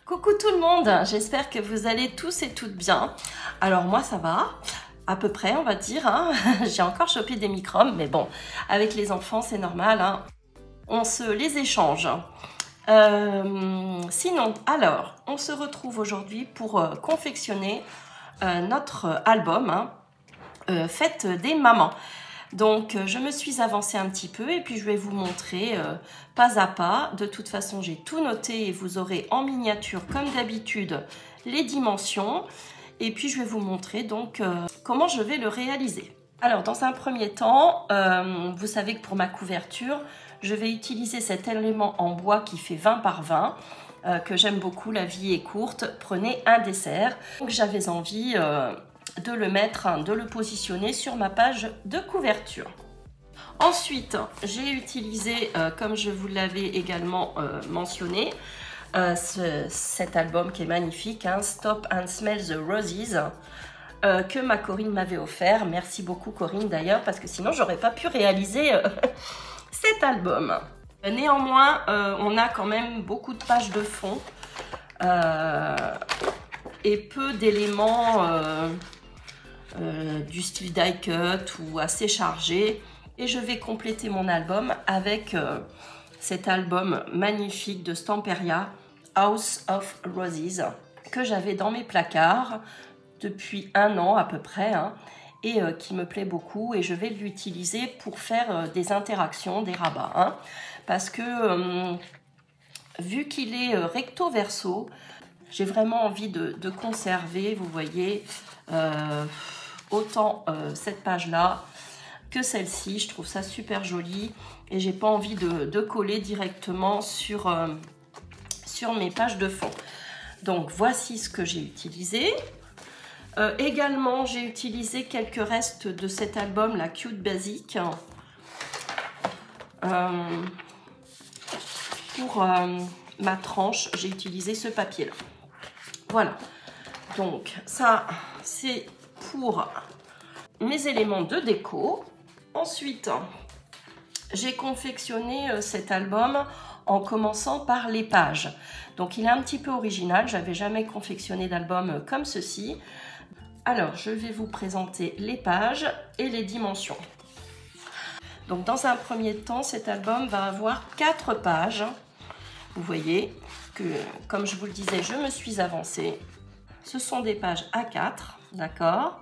Coucou tout le monde, j'espère que vous allez tous et toutes bien. Alors moi ça va, à peu près on va dire, hein. J'ai encore chopé des microbes, mais bon, avec les enfants c'est normal, hein. On se les échange. Sinon, alors, on se retrouve aujourd'hui pour confectionner notre album, hein, Fête des mamans. Donc, je me suis avancée un petit peu et puis je vais vous montrer pas à pas. De toute façon, j'ai tout noté et vous aurez en miniature, comme d'habitude, les dimensions. Et puis, je vais vous montrer donc comment je vais le réaliser. Alors, dans un premier temps, vous savez que pour ma couverture, je vais utiliser cet élément en bois qui fait 20 par 20, que j'aime beaucoup, la vie est courte. Prenez un dessert. Donc, j'avais envie de le mettre, de le positionner sur ma page de couverture. Ensuite, j'ai utilisé, comme je vous l'avais également mentionné, cet album qui est magnifique, hein, Stop and Smell the Roses, que ma Corinne m'avait offert. Merci beaucoup Corinne d'ailleurs, parce que sinon j'aurais pas pu réaliser cet album. Néanmoins, on a quand même beaucoup de pages de fond et peu d'éléments du style die cut ou assez chargé. Et je vais compléter mon album avec cet album magnifique de Stamperia, House of Roses, que j'avais dans mes placards depuis 1 an à peu près, hein, et qui me plaît beaucoup, et je vais l'utiliser pour faire des interactions, des rabats, hein, parce que vu qu'il est recto verso, j'ai vraiment envie de conserver, vous voyez, autant cette page là que celle-ci. Je trouve ça super joli et j'ai pas envie de coller directement sur mes pages de fond. Donc voici ce que j'ai utilisé. Également, j'ai utilisé quelques restes de cet album, la Cute Basic, pour ma tranche. J'ai utilisé ce papier-là. Voilà. Donc ça, c'est pour mes éléments de déco. Ensuite, j'ai confectionné cet album en commençant par les pages. Donc il est un petit peu original. J'avais jamais confectionné d'album comme ceci. Alors, je vais vous présenter les pages et les dimensions. Donc, dans un premier temps, cet album va avoir 4 pages. Vous voyez que, comme je vous le disais, je me suis avancée. Ce sont des pages A4, d'accord?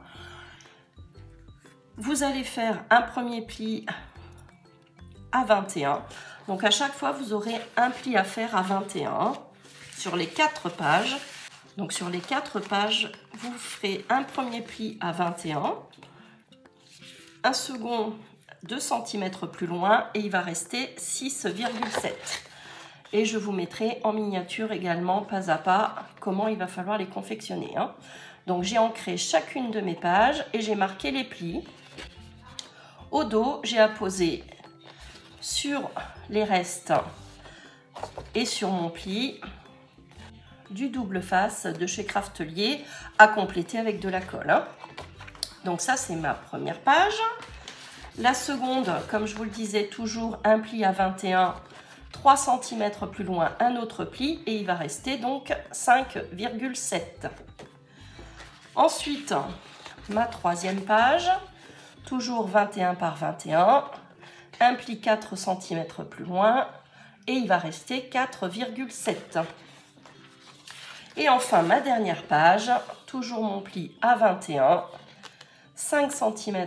Vous allez faire un premier pli à 21. Donc, à chaque fois, vous aurez un pli à faire à 21 sur les 4 pages. Donc sur les 4 pages, vous ferez un premier pli à 21, un second 2 cm plus loin et il va rester 6,7. Et je vous mettrai en miniature également, pas à pas, comment il va falloir les confectionner, hein. Donc j'ai ancré chacune de mes pages et j'ai marqué les plis. Au dos, j'ai apposé sur les restes et sur mon pli du double face de chez Craftelier à compléter avec de la colle, hein. Donc ça, c'est ma première page. La seconde, comme je vous le disais, toujours un pli à 21, 3 cm plus loin, un autre pli et il va rester donc 5,7. Ensuite, ma troisième page, toujours 21 par 21, un pli 4 cm plus loin et il va rester 4,7. Et enfin, ma dernière page, toujours mon pli à 21, 5 cm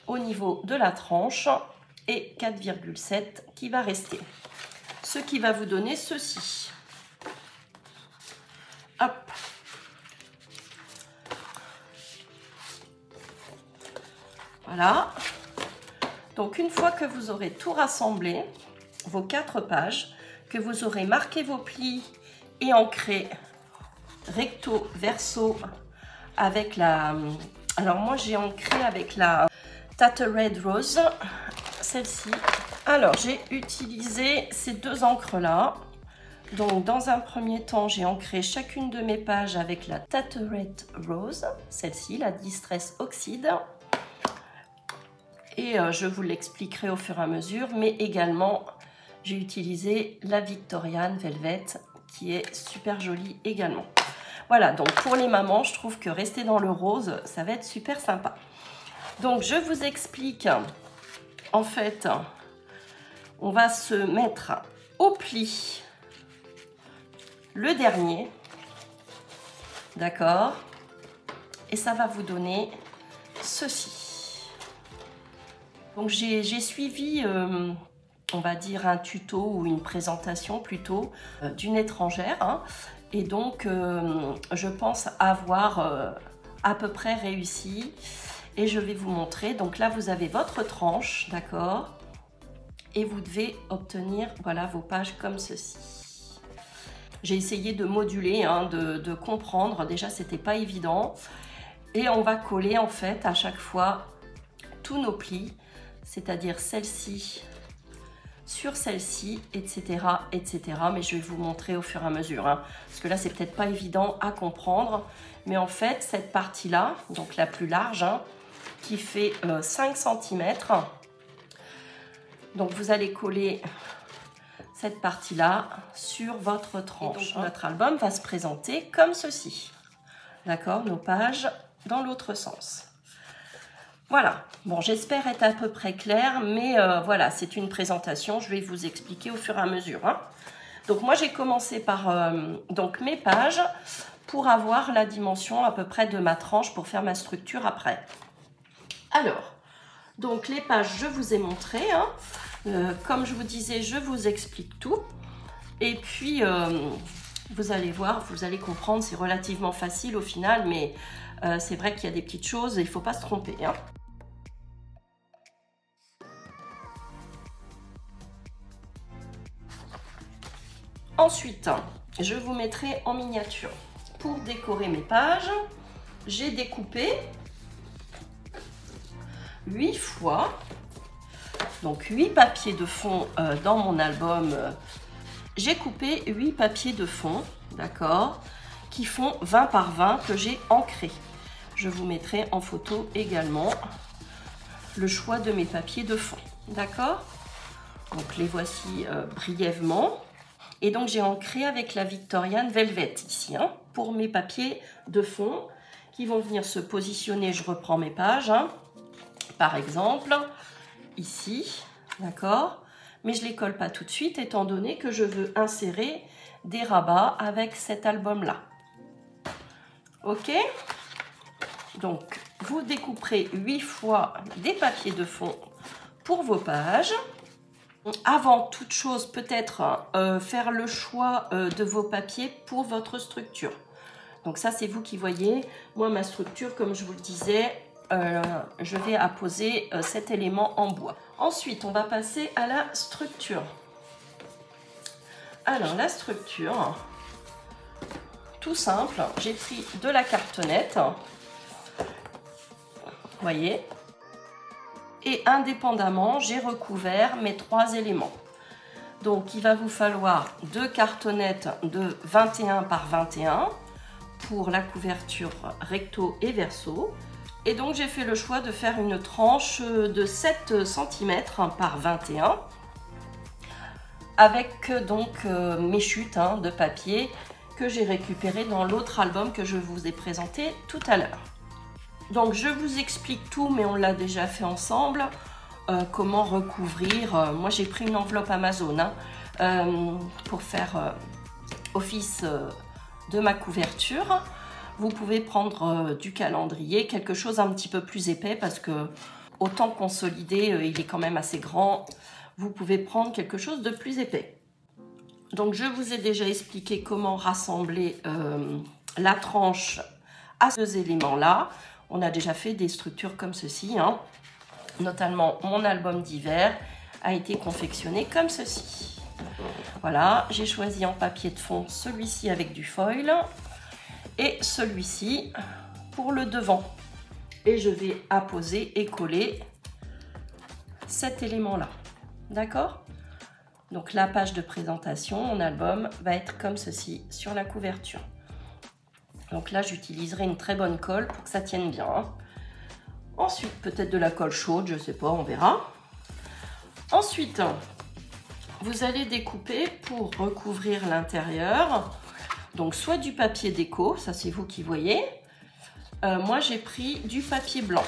au niveau de la tranche et 4,7 qui va rester. Ce qui va vous donner ceci. Hop. Voilà. Donc, une fois que vous aurez tout rassemblé, vos 4 pages, que vous aurez marqué vos plis et ancré recto verso avec la... Alors moi j'ai ancré avec la Tattered Rose, celle-ci. Alors j'ai utilisé ces 2 encres là. Donc dans un premier temps j'ai ancré chacune de mes pages avec la Tattered Rose, celle-ci, la Distress Oxide. Et je vous l'expliquerai au fur et à mesure, mais également j'ai utilisé la Victorian Velvet qui est super joli également. Voilà, donc pour les mamans, je trouve que rester dans le rose, ça va être super sympa. Donc je vous explique, en fait, on va se mettre au pli le dernier, d'accord? Et ça va vous donner ceci. Donc j'ai suivi, on va dire, un tuto ou une présentation plutôt d'une étrangère, hein. Et donc, je pense avoir à peu près réussi. Et je vais vous montrer. Donc là, vous avez votre tranche, d'accord? Et vous devez obtenir, voilà, vos pages comme ceci. J'ai essayé de moduler, hein, de comprendre. Déjà, c'était pas évident. Et on va coller, en fait, à chaque fois, tous nos plis. C'est-à-dire celle-ci sur celle-ci, etc., etc. Mais je vais vous montrer au fur et à mesure, hein, parce que là, c'est peut-être pas évident à comprendre. Mais en fait, cette partie-là, donc la plus large, hein, qui fait 5 cm, donc vous allez coller cette partie-là sur votre tranche. Et donc, notre album va se présenter comme ceci. D'accord? Nos pages dans l'autre sens. Voilà, bon, j'espère être à peu près claire, mais voilà, c'est une présentation, je vais vous expliquer au fur et à mesure, hein. Donc moi, j'ai commencé par donc mes pages pour avoir la dimension à peu près de ma tranche pour faire ma structure après. Alors, donc les pages, je vous ai montré, hein. Comme je vous disais, je vous explique tout. Et puis, vous allez voir, vous allez comprendre, c'est relativement facile au final, mais c'est vrai qu'il y a des petites choses, il ne faut pas se tromper, hein. Ensuite, je vous mettrai en miniature. Pour décorer mes pages, j'ai découpé 8 fois, donc 8 papiers de fond dans mon album. J'ai coupé 8 papiers de fond, d'accord, qui font 20 par 20 que j'ai ancré. Je vous mettrai en photo également le choix de mes papiers de fond, d'accord. Donc les voici brièvement. Et donc j'ai ancré avec la Victorian Velvet ici, hein, pour mes papiers de fond qui vont venir se positionner. Je reprends mes pages, hein, par exemple, ici, d'accord. Mais je ne les colle pas tout de suite étant donné que je veux insérer des rabats avec cet album-là. Ok? Donc, vous découperez 8 fois des papiers de fond pour vos pages. Avant toute chose, peut-être faire le choix de vos papiers pour votre structure. Donc ça, c'est vous qui voyez. Moi, ma structure, comme je vous le disais, je vais apposer cet élément en bois. Ensuite, on va passer à la structure. Alors, la structure, tout simple, j'ai pris de la cartonnette, vous voyez. Et indépendamment, j'ai recouvert mes 3 éléments. Donc, il va vous falloir 2 cartonnettes de 21 par 21 pour la couverture recto et verso. Et donc, j'ai fait le choix de faire une tranche de 7 cm par 21 avec donc mes chutes, hein, de papier que j'ai récupérées dans l'autre album que je vous ai présenté tout à l'heure. Donc, je vous explique tout, mais on l'a déjà fait ensemble. Comment recouvrir. Moi, j'ai pris une enveloppe Amazon, hein, pour faire office de ma couverture. Vous pouvez prendre du calendrier, quelque chose un petit peu plus épais parce que autant consolider, il est quand même assez grand. Vous pouvez prendre quelque chose de plus épais. Donc, je vous ai déjà expliqué comment rassembler la tranche à ces éléments-là. On a déjà fait des structures comme ceci, hein. Notamment mon album d'hiver a été confectionné comme ceci. Voilà, j'ai choisi en papier de fond celui-ci avec du foil et celui-ci pour le devant. Et je vais apposer et coller cet élément-là. D'accord? Donc la page de présentation, mon album, va être comme ceci sur la couverture. Donc là, j'utiliserai une très bonne colle pour que ça tienne bien, hein. Ensuite, peut-être de la colle chaude, je sais pas, on verra. Ensuite, vous allez découper pour recouvrir l'intérieur. Donc soit du papier déco, ça c'est vous qui voyez. Moi j'ai pris du papier blanc.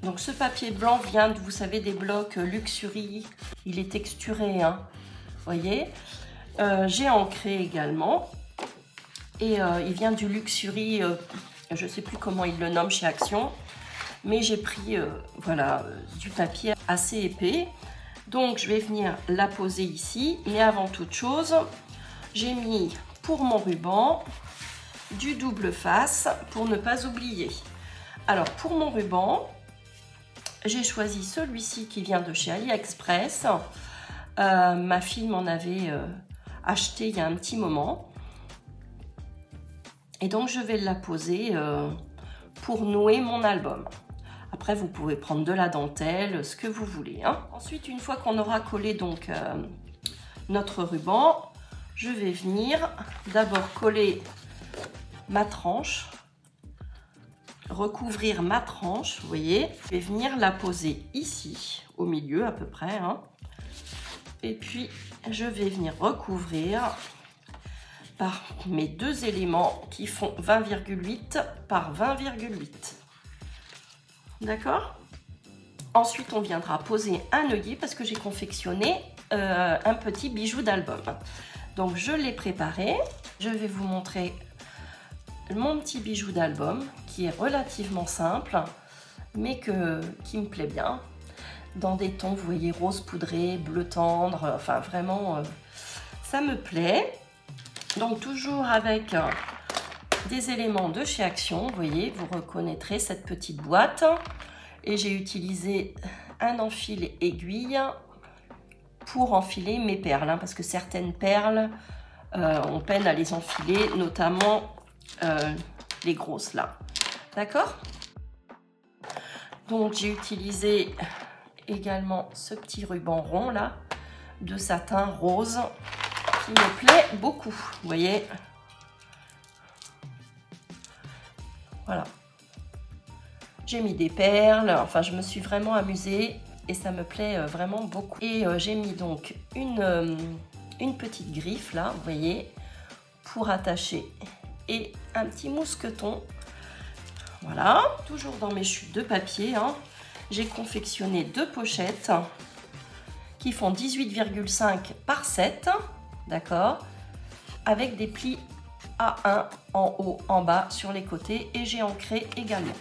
Donc ce papier blanc vient, vous savez, des blocs Luxury. Il est texturé, hein. Vous voyez. J'ai ancré également. Et il vient du Luxury, je ne sais plus comment ils le nomment chez Action. Mais j'ai pris voilà, du papier assez épais. Donc je vais venir la poser ici. Mais avant toute chose, j'ai mis pour mon ruban du double face pour ne pas oublier. Alors pour mon ruban, j'ai choisi celui-ci qui vient de chez AliExpress. Ma fille m'en avait acheté il y a un petit moment. Et donc je vais la poser pour nouer mon album. Après, vous pouvez prendre de la dentelle, ce que vous voulez, hein. Ensuite, une fois qu'on aura collé donc notre ruban, je vais venir d'abord coller ma tranche, recouvrir ma tranche, vous voyez. Je vais venir la poser ici, au milieu à peu près, hein. Et puis, je vais venir recouvrir par mes deux éléments qui font 20,8 par 20,8. D'accord? Ensuite, on viendra poser un œillet parce que j'ai confectionné un petit bijou d'album. Donc, je l'ai préparé. Je vais vous montrer mon petit bijou d'album qui est relativement simple, mais qui me plaît bien. Dans des tons, vous voyez, rose poudré, bleu tendre, enfin vraiment, ça me plaît. Donc, toujours avec des éléments de chez Action, vous voyez, vous reconnaîtrez cette petite boîte. Et j'ai utilisé un enfil aiguille pour enfiler mes perles, hein, parce que certaines perles, on peine à les enfiler, notamment les grosses là. D'accord? Donc j'ai utilisé également ce petit ruban rond là, de satin rose, qui me plaît beaucoup, vous voyez. Voilà. J'ai mis des perles, enfin je me suis vraiment amusée et ça me plaît vraiment beaucoup. Et j'ai mis donc une petite griffe là, vous voyez, pour attacher et un petit mousqueton. Voilà, toujours dans mes chutes de papier, hein, j'ai confectionné deux pochettes qui font 18,5 par 7, d'accord, avec des plis A1 en haut, en bas, sur les côtés et j'ai ancré également.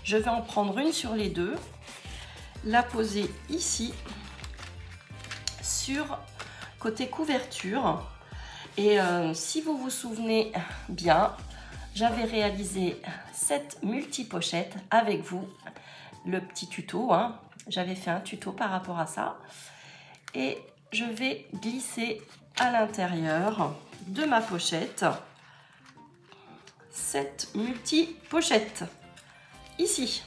Je vais en prendre une sur les deux, la poser ici, sur côté couverture. Et si vous vous souvenez bien, j'avais réalisé cette multi-pochette avec vous, le petit tuto, hein. J'avais fait un tuto par rapport à ça. Et je vais glisser à l'intérieur de ma pochette cette multi-pochette. Ici,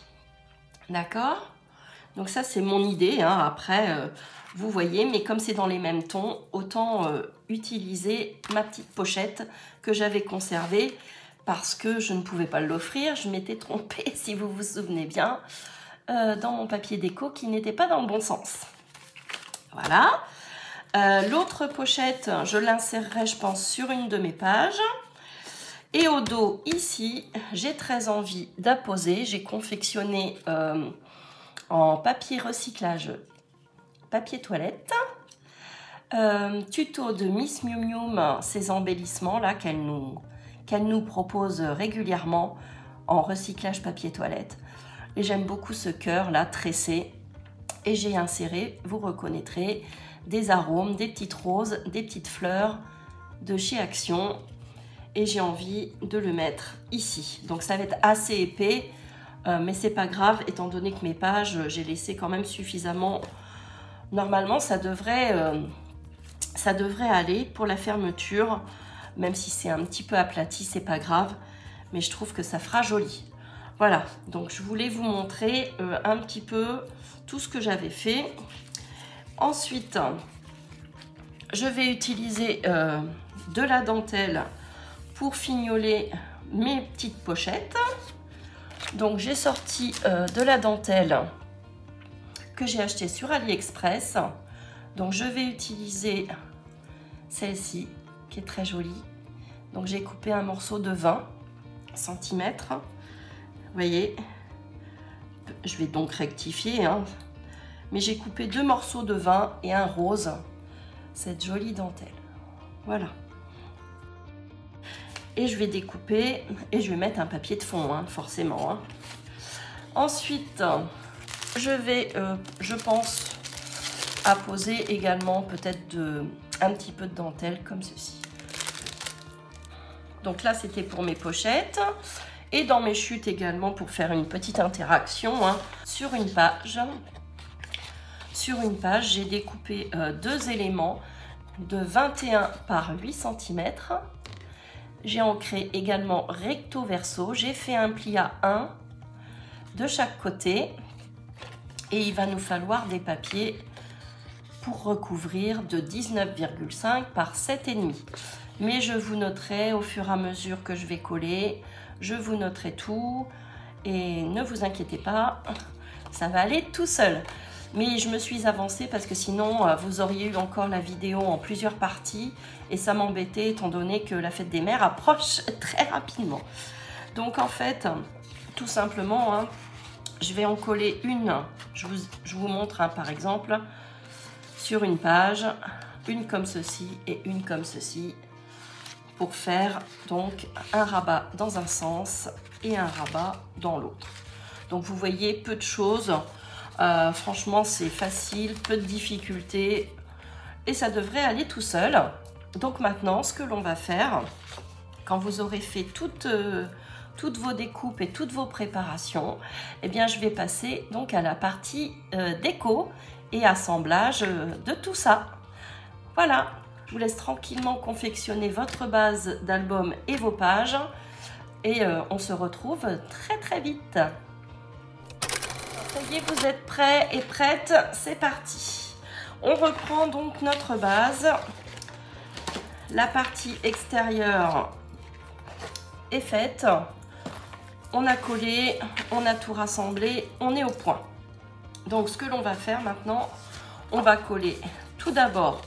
d'accord? Donc ça c'est mon idée, hein. Après vous voyez, mais comme c'est dans les mêmes tons, autant utiliser ma petite pochette que j'avais conservée parce que je ne pouvais pas l'offrir. Je m'étais trompée, si vous vous souvenez bien, dans mon papier déco qui n'était pas dans le bon sens. Voilà. L'autre pochette, je l'insérerai, je pense, sur une de mes pages. Et au dos, ici, j'ai très envie d'apposer. J'ai confectionné en papier recyclage, papier toilette. Tuto de Miss Miu Miu, ces embellissements-là qu'elle nous propose régulièrement en recyclage papier toilette. Et j'aime beaucoup ce cœur-là, tressé. Et j'ai inséré, vous reconnaîtrez, des arômes, des petites roses, des petites fleurs de chez Action. Et j'ai envie de le mettre ici. Donc ça va être assez épais, mais c'est pas grave, étant donné que mes pages, j'ai laissé quand même suffisamment. Normalement, ça devrait aller pour la fermeture, même si c'est un petit peu aplati, c'est pas grave, mais je trouve que ça fera joli. Voilà, donc je voulais vous montrer un petit peu tout ce que j'avais fait. Ensuite, je vais utiliser de la dentelle pour fignoler mes petites pochettes. Donc j'ai sorti de la dentelle que j'ai achetée sur AliExpress. Donc je vais utiliser celle-ci qui est très jolie. Donc j'ai coupé un morceau de 20 cm. Vous voyez, je vais donc rectifier, hein. Mais j'ai coupé 2 morceaux de 20 et un rose, cette jolie dentelle. Voilà. Et je vais découper et je vais mettre un papier de fond, hein, forcément. Hein. Ensuite, je vais, je pense, apposer également peut-être un petit peu de dentelle comme ceci. Donc là, c'était pour mes pochettes. Et dans mes chutes également pour faire une petite interaction, hein, sur une page. Sur une page, j'ai découpé 2 éléments de 21 par 8 cm. J'ai ancré également recto verso. J'ai fait un pli à 1 de chaque côté. Et il va nous falloir des papiers pour recouvrir de 19,5 par 7,5. Mais je vous noterai au fur et à mesure que je vais coller. Je vous noterai tout. Et ne vous inquiétez pas, ça va aller tout seul. Mais je me suis avancée parce que sinon, vous auriez eu encore la vidéo en plusieurs parties. Et ça m'embêtait étant donné que la fête des mères approche très rapidement. Donc en fait, tout simplement, hein, je vais en coller une. Je vous montre, hein, par exemple, sur une page, une comme ceci et une comme ceci. Pour faire donc un rabat dans un sens et un rabat dans l'autre. Donc vous voyez, peu de choses. Franchement, c'est facile, peu de difficultés et ça devrait aller tout seul. Donc maintenant, ce que l'on va faire, quand vous aurez fait toutes vos découpes et toutes vos préparations, eh bien, je vais passer donc à la partie déco et assemblage de tout ça. Voilà, je vous laisse tranquillement confectionner votre base d'album et vos pages et on se retrouve très très vite. Ça y est, vous êtes prêts et prêtes, c'est parti. On reprend donc notre base. La partie extérieure est faite. On a collé, on a tout rassemblé, on est au point. Donc ce que l'on va faire maintenant, on va coller tout d'abord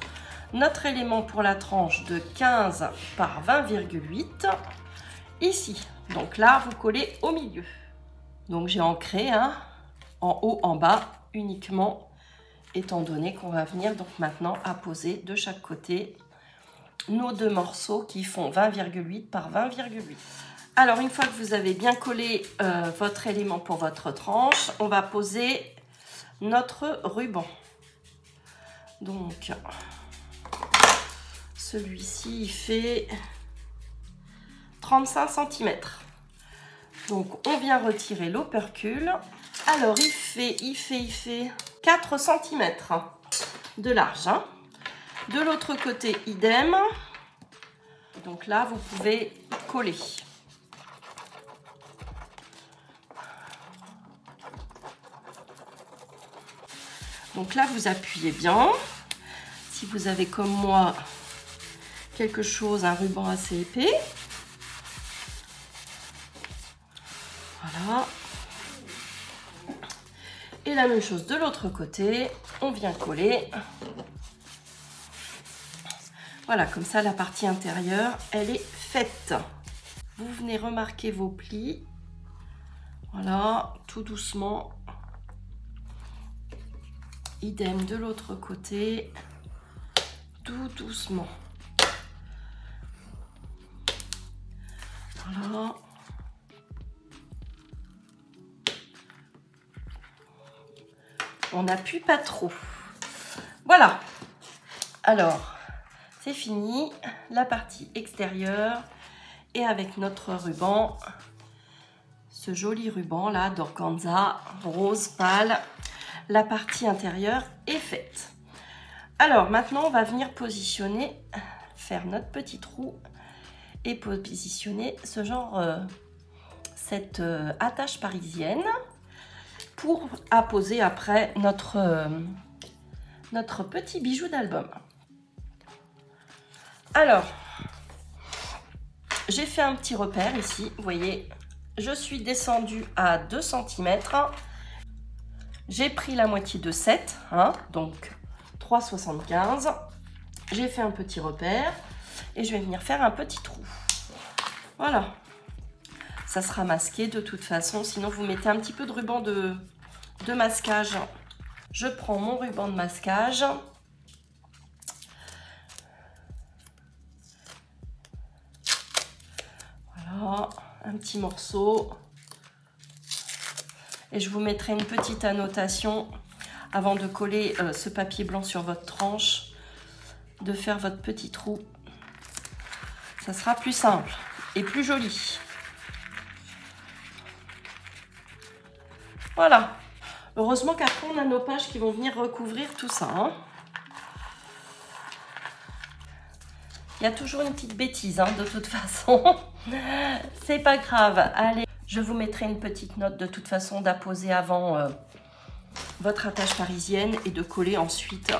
notre élément pour la tranche de 15 par 20,8 ici. Donc là, vous collez au milieu. Donc j'ai ancré, hein, en haut, en bas uniquement, étant donné qu'on va venir donc maintenant apposer de chaque côté nos 2 morceaux qui font 20,8 par 20,8. Alors une fois que vous avez bien collé votre élément pour votre tranche, on va poser notre ruban. Donc celui-ci il fait 35 cm. Donc on vient retirer l'opercule. Alors il fait 4 cm de large. Hein. De l'autre côté, idem. Donc là, vous pouvez coller. Donc là, vous appuyez bien. Si vous avez comme moi quelque chose, un ruban assez épais. Voilà. Et la même chose de l'autre côté, on vient coller. Voilà, comme ça la partie intérieure, elle est faite. Vous venez remarquer vos plis. Voilà, tout doucement. Idem de l'autre côté, tout doucement. Voilà. On n'appuie pas trop. Voilà. Alors, c'est fini. La partie extérieure. Et avec notre ruban, ce joli ruban là d'organza rose pâle, la partie intérieure est faite. Alors maintenant, on va venir positionner, faire notre petit trou et positionner ce genre, cette attache parisienne pour apposer après notre petit bijou d'album. Alors, j'ai fait un petit repère ici, vous voyez, je suis descendue à 2 cm. J'ai pris la moitié de 7, hein, donc 3,75. J'ai fait un petit repère et je vais venir faire un petit trou. Voilà. Ça sera masqué de toute façon, sinon vous mettez un petit peu de ruban de masquage. Je prends mon ruban de masquage. Voilà, un petit morceau. Et je vous mettrai une petite annotation avant de coller ce papier blanc sur votre tranche, de faire votre petit trou. Ça sera plus simple et plus joli. Voilà. Heureusement qu'après, on a nos pages qui vont venir recouvrir tout ça. Hein. Il y a toujours une petite bêtise, hein, de toute façon. C'est pas grave. Allez, je vous mettrai une petite note de toute façon d'apposer avant votre attache parisienne et de coller ensuite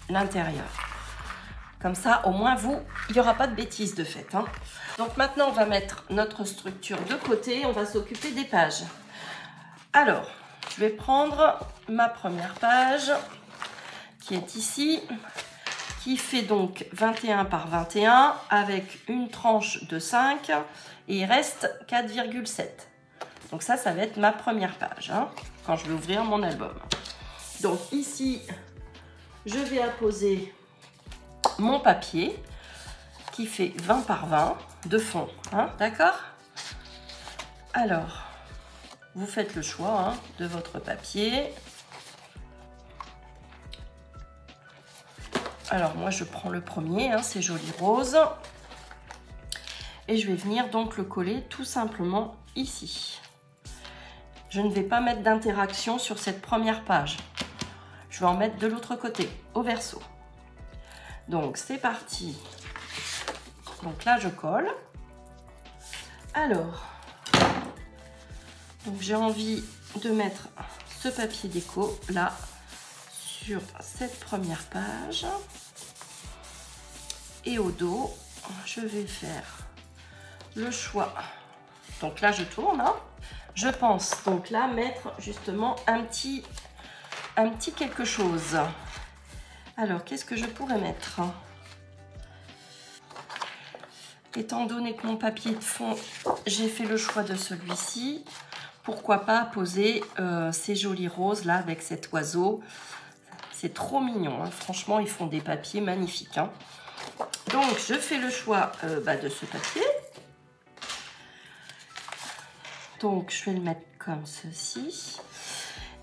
l'intérieur. Comme ça, au moins, il n'y aura pas de bêtises de fait. Hein. Donc maintenant, on va mettre notre structure de côté. On va s'occuper des pages. Alors, je vais prendre ma première page qui est ici, qui fait donc 21 par 21 avec une tranche de 5 et il reste 4,7. Donc ça va être ma première page hein, quand je vais ouvrir mon album. Donc ici, je vais apposer mon papier qui fait 20 par 20 de fond, hein, d'accord? Alors, vous faites le choix hein, de votre papier. Alors moi je prends le premier, hein, c'est joli rose. Et je vais venir donc le coller tout simplement ici. Je ne vais pas mettre d'interaction sur cette première page. Je vais en mettre de l'autre côté, au verso. Donc c'est parti. Donc là je colle. Alors, donc j'ai envie de mettre ce papier déco là sur cette première page. Et au dos, je vais faire le choix. Donc là je tourne. Hein. Je pense donc là mettre justement un petit quelque chose. Alors qu'est-ce que je pourrais mettre? Étant donné que mon papier de fond, j'ai fait le choix de celui-ci, pourquoi pas poser ces jolis roses là avec cet oiseau. C'est trop mignon, hein. Franchement, ils font des papiers magnifiques. Hein. Donc, je fais le choix de ce papier. Donc, je vais le mettre comme ceci.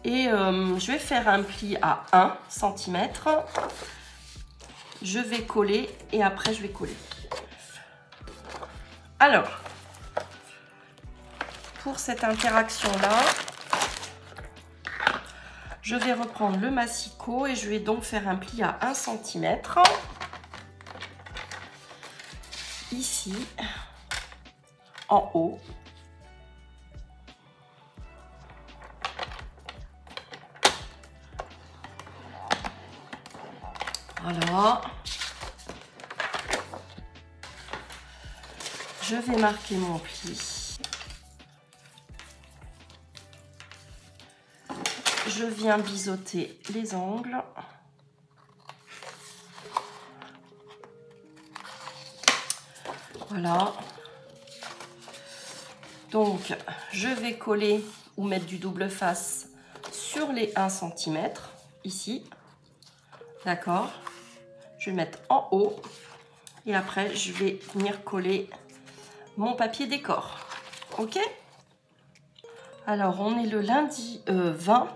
Et je vais faire un pli à 1 cm. Je vais coller et après, je vais coller. Alors, pour cette interaction-là, je vais reprendre le massicot et je vais donc faire un pli à 1 cm. Ici, en haut. Voilà. Je vais marquer mon pli. Je viens biseauter les angles. Voilà. Donc, je vais coller ou mettre du double face sur les 1 cm, ici. D'accord? Je vais mettre en haut. Et après, je vais venir coller mon papier décor. Ok? Alors, on est le lundi 20.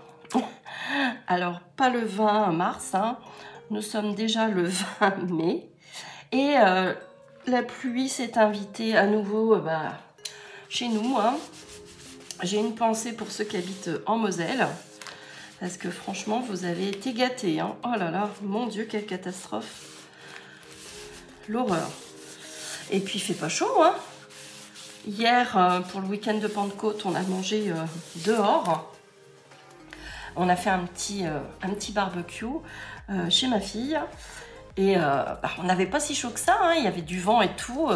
Alors, pas le 20 mars, hein. Nous sommes déjà le 20 mai. Et la pluie s'est invitée à nouveau chez nous. Hein. J'ai une pensée pour ceux qui habitent en Moselle. Parce que franchement, vous avez été gâtés. Hein. Oh là là, mon Dieu, quelle catastrophe. L'horreur. Et puis, il fait pas chaud. Hein. Hier, pour le week-end de Pentecôte, on a mangé dehors. On a fait un petit barbecue chez ma fille. Et on n'avait pas si chaud que ça, hein. Il y avait du vent et tout.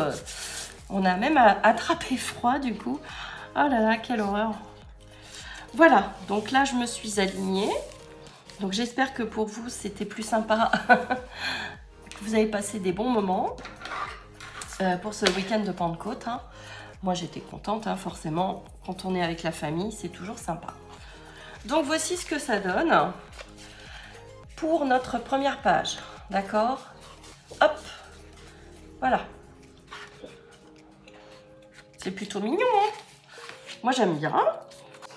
On a même attrapé froid du coup. Oh là là, quelle horreur. Voilà, donc là je me suis alignée. Donc j'espère que pour vous c'était plus sympa, que vous avez passé des bons moments pour ce week-end de Pentecôte. Hein. Moi j'étais contente, hein, forcément, quand on est avec la famille, c'est toujours sympa. Donc voici ce que ça donne pour notre première page, d'accord? Hop, voilà. C'est plutôt mignon, hein? Moi j'aime bien.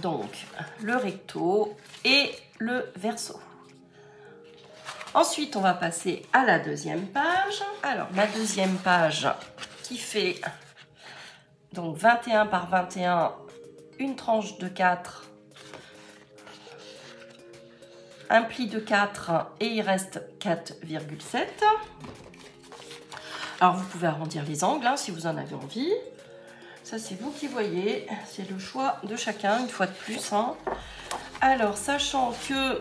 Donc le recto et le verso. Ensuite on va passer à la deuxième page. Alors ma deuxième page qui fait donc 21 par 21, une tranche de 4, un pli de 4 et il reste 4,7. Alors vous pouvez arrondir les angles hein, si vous en avez envie. Ça c'est vous qui voyez, c'est le choix de chacun une fois de plus. Hein. Alors sachant que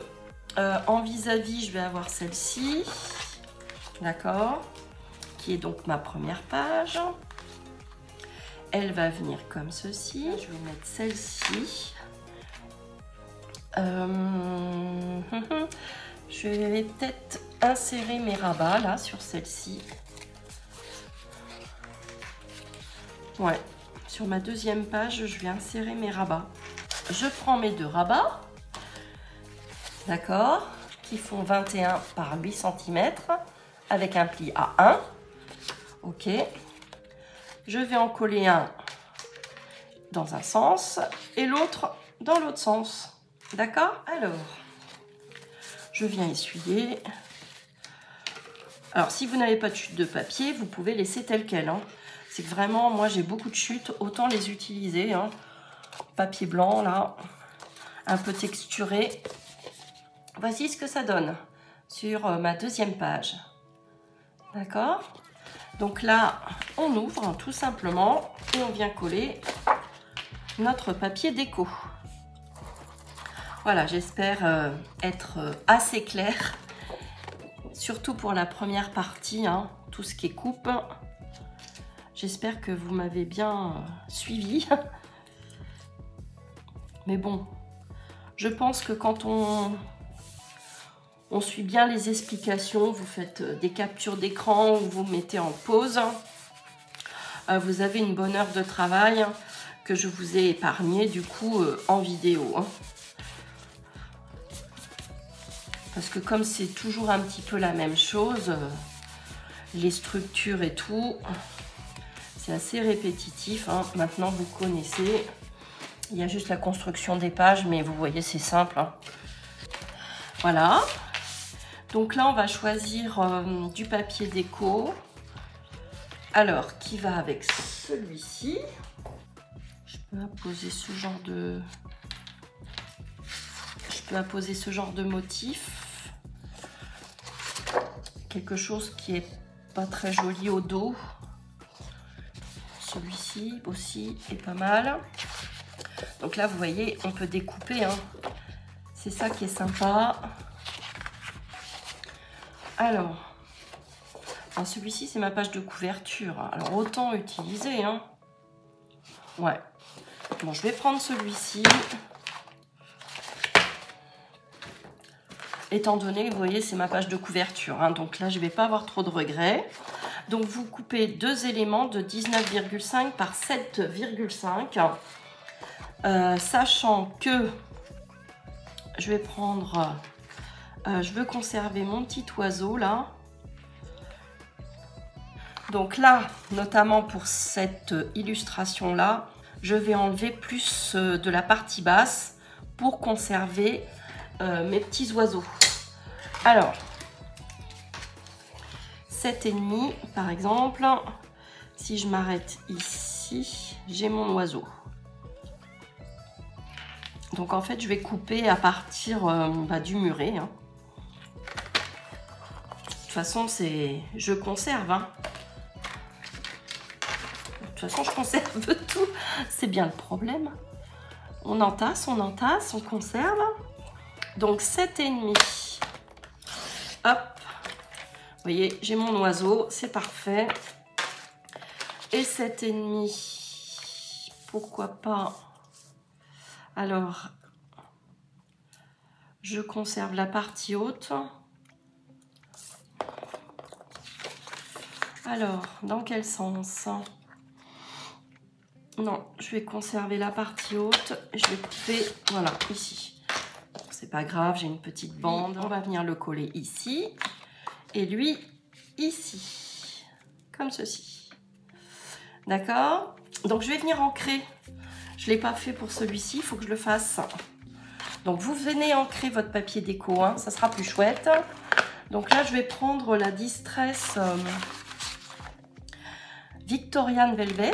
en vis-à-vis je vais avoir celle-ci, d'accord, qui est donc ma première page. Elle va venir comme ceci. Je vais mettre celle-ci. Je vais peut-être insérer mes rabats là sur celle-ci. Ouais, sur ma deuxième page, je vais insérer mes rabats. Je prends mes deux rabats, d'accord, qui font 21 par 8 cm avec un pli à 1. Ok. Je vais en coller un dans un sens et l'autre dans l'autre sens. D'accord? Alors, je viens essuyer. Alors, si vous n'avez pas de chute de papier, vous pouvez laisser tel quel. Hein. C'est que vraiment, moi, j'ai beaucoup de chutes. Autant les utiliser. Hein. Papier blanc, là, un peu texturé. Voici ce que ça donne sur ma deuxième page. D'accord? Donc là, on ouvre tout simplement et on vient coller notre papier déco. Voilà, j'espère être assez claire, surtout pour la première partie, hein, tout ce qui est coupe. J'espère que vous m'avez bien suivi. Mais bon, je pense que quand on suit bien les explications, vous faites des captures d'écran ou vous mettez en pause, vous avez une bonne heure de travail que je vous ai épargné du coup en vidéo. Hein. Parce que comme c'est toujours un petit peu la même chose, les structures et tout, c'est assez répétitif. Hein. Maintenant vous connaissez, il y a juste la construction des pages, mais vous voyez c'est simple. Hein. Voilà. Donc là, on va choisir du papier déco. Alors, qui va avec celui-ci. Je peux apposer ce genre de... motif. Quelque chose qui est pas très joli au dos. Celui-ci aussi est pas mal. Donc là, vous voyez, on peut découper. Hein. C'est ça qui est sympa. Alors celui-ci, c'est ma page de couverture. Alors, autant utiliser. Hein. Ouais. Bon, je vais prendre celui-ci. Étant donné, vous voyez, c'est ma page de couverture. Hein. Donc là, je ne vais pas avoir trop de regrets. Donc, vous coupez deux éléments de 19,5 par 7,5. Sachant que je vais prendre... je veux conserver mon petit oiseau, là. Donc là, notamment pour cette illustration-là, je vais enlever plus de la partie basse pour conserver mes petits oiseaux. Alors, 7,5 par exemple, si je m'arrête ici, j'ai mon oiseau. Donc en fait, je vais couper à partir du muret. Hein. De toute façon, je conserve. Hein. De toute façon, je conserve tout. C'est bien le problème. On entasse, on conserve. Donc 7,5. Hop. Vous voyez, j'ai mon oiseau, c'est parfait. Et 7,5. Pourquoi pas? Alors, Je conserve la partie haute. Alors, dans quel sens? Non, je vais conserver la partie haute. Je vais couper, voilà, ici. C'est pas grave, j'ai une petite bande. On va venir le coller ici. Et lui, ici. Comme ceci. D'accord? Donc, je vais venir ancrer. Je ne l'ai pas fait pour celui-ci, il faut que je le fasse. Donc, vous venez ancrer votre papier déco, hein, ça sera plus chouette. Donc là, je vais prendre la Distress Victorian Velvet.